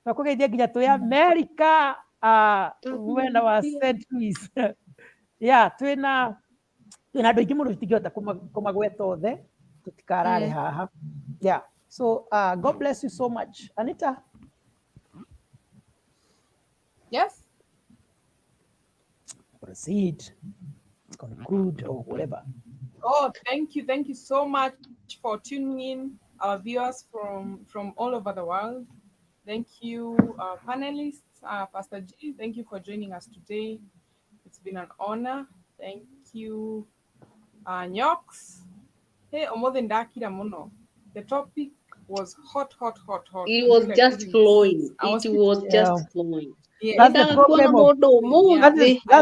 twakugeithia nginya twi America, mwena wa St. Louis. Yeah, twina andu aingi muno tutingihota kumagweta othe tutikarare haha. Yeah. So God bless you so much. Anita? Yes? Proceed. Conclude or whatever. Oh, thank you. Thank you so much for tuning in, our viewers from all over the world. Thank you, panelists. Pastor G, thank you for joining us today. It's been an honor. Thank you, Nyoks. Hey, omodendakira mono. The topic was hot. It was just flowing. Yeah. That's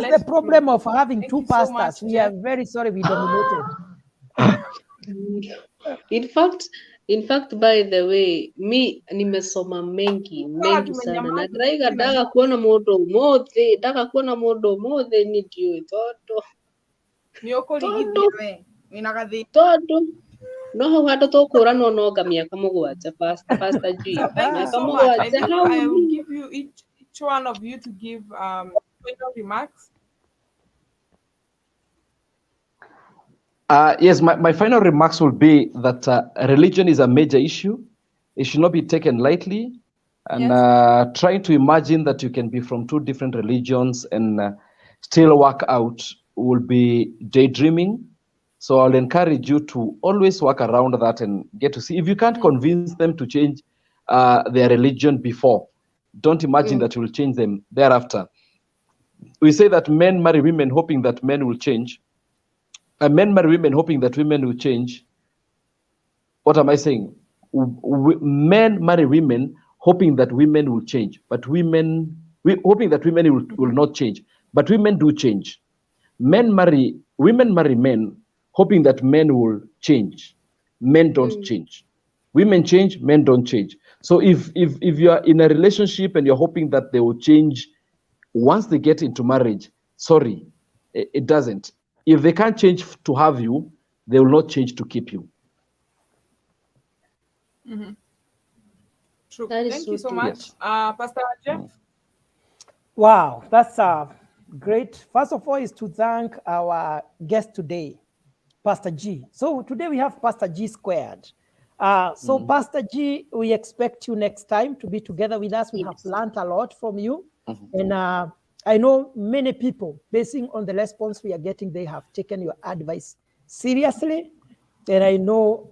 the problem of having two pastors. We are very sorry we dominated. In fact, by the way, me nimesoma mengi sana na draiga daga kuona modo mothe ni dio toto no hau handu tukurana no miaka mugwanja Pastor G. I will give you each one of you to give final remarks. Yes, my final remarks will be that religion is a major issue. It should not be taken lightly. And trying to imagine that you can be from two different religions and still work out will be daydreaming. So I'll encourage you to always work around that and get to see. If you can't convince them to change their religion before, don't imagine that you will change them thereafter. We say that men marry women hoping that men will change. Men marry women hoping that women will change. What am I saying? Men marry women hoping that women will change, but hoping that women will not change, but women do change. Women marry men hoping that men will change. Men don't change. Women change, men don't change. So if you are in a relationship and you're hoping that they will change once they get into marriage, sorry, it doesn't. If they can't change to have you, they will not change to keep you. True. Thank you so much. Pastor Jeff? Wow, that's great. First of all is to thank our guest today, Pastor G. So today we have Pastor G squared. So Pastor G, we expect you next time to be together with us. We have learned a lot from you. And I know many people, basing on the response we are getting, they have taken your advice seriously. And I know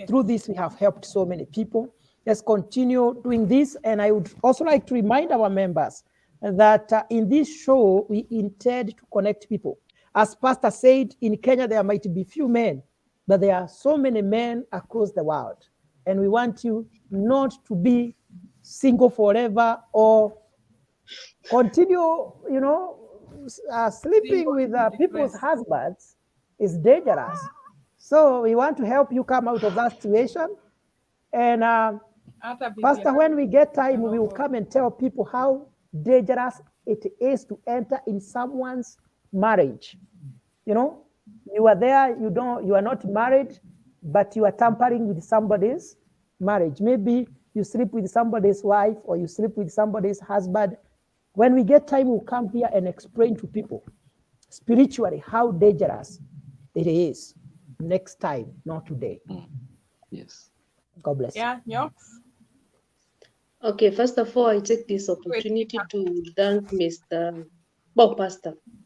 through this, we have helped so many people. Let's continue doing this. And I would also like to remind our members that in this show, we intend to connect people. As Pastor said, in Kenya, there might be few men, but there are so many men across the world. And we want you not to be single forever or continue, sleeping with people's husbands is dangerous. So we want to help you come out of that situation. And Pastor, when we get time, we will come and tell people how dangerous it is to enter in someone's marriage. You are there, you are not married, but you are tampering with somebody's marriage. Maybe you sleep with somebody's wife or you sleep with somebody's husband. When we get time, we'll come here and explain to people spiritually how dangerous it is. Next time, not today. Yes. God bless you. Yeah, Nyoks? Okay, first of all, I take this opportunity to thank Pastor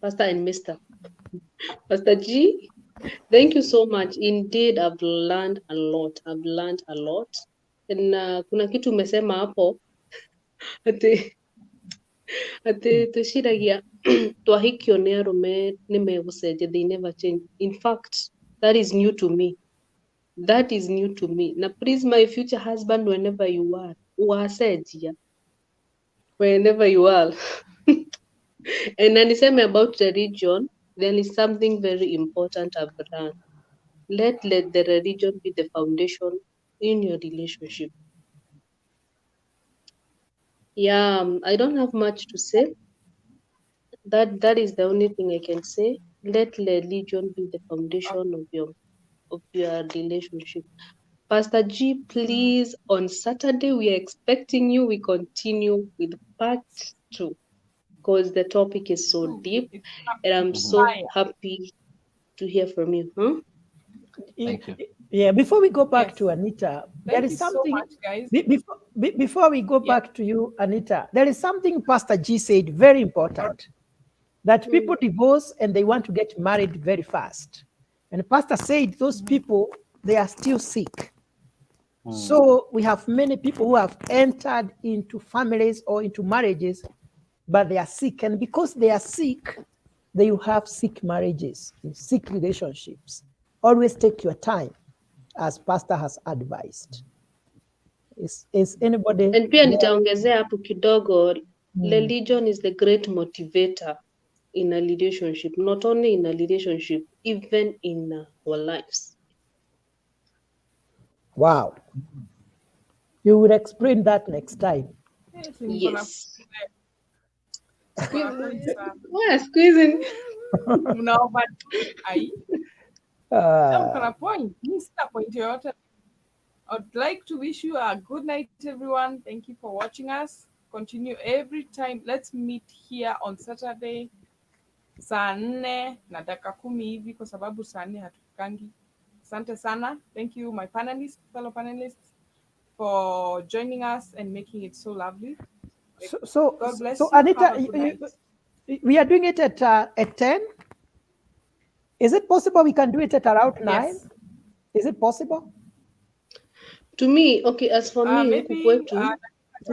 and Mr. Pastor G. Thank you so much. Indeed, I've learned a lot. And kuna kitu umesema hapo ati tushiragia twahikionea rume nimegucenjia, they never change. In fact, that is new to me. Na please, my future husband, whenever you are, wacenjia whenever you are. And aniseme about religion, there is something very important I've learned. Let the religion be the foundation in your relationship. Yeah, I don't have much to say. That is the only thing I can say. Let religion be the foundation of your relationship. Pastor G, please, on Saturday we are expecting you. We continue with part 2 because the topic is so deep, and I'm so happy to hear from you. Huh? Thank you. Yeah, before we go back to Anita, there is something. So much, guys. Before we go back to you, Anita, there is something Pastor G said very important, that people divorce and they want to get married very fast. And Pastor said those people, they are still sick. So we have many people who have entered into families or into marriages, but they are sick. And because they are sick, they will have sick marriages, sick relationships. Always take your time, as Pastor has advised. Is anybody? And pia nitaongezea hapo kidogo, religion is the great motivator in a relationship, not only in a relationship, even in our lives. Wow. You will explain that next time. Yes. Squeezing. No, but point. I'd like to wish you a good night, everyone. Thank you for watching us. Continue every time. Let's meet here on Saturday saa 4 na dakika 10 hivi, kwa sababu saa 4 hatufikangi. Asante sana. Thank you, my fellow panelists, for joining us and making it so lovely. God bless you. Anita, we are doing it at 10. Is it possible we can do it at around 9? Yes. Is it possible? To me, okay, as for me, maybe,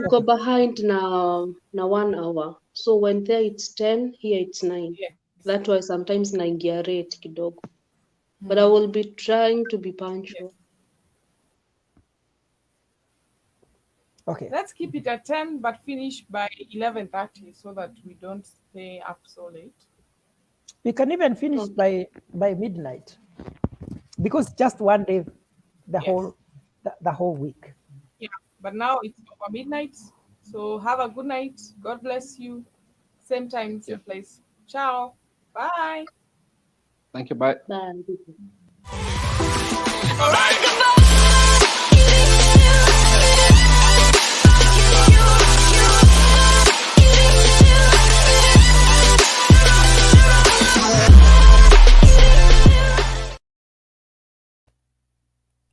go behind now 1 hour. So when there it's 10, here it's 9. Yes. That's why sometimes naingia rate kidogo. But I will be trying to be punctual. Okay. Let's keep it at 10, but finish by 11:30 so that we don't stay up so late. We can even finish by midnight, because just one day, the whole week. Yeah, but now it's over midnight. So have a good night. God bless you. Same time, same place. Ciao. Bye. Thank you. Bye. Bye.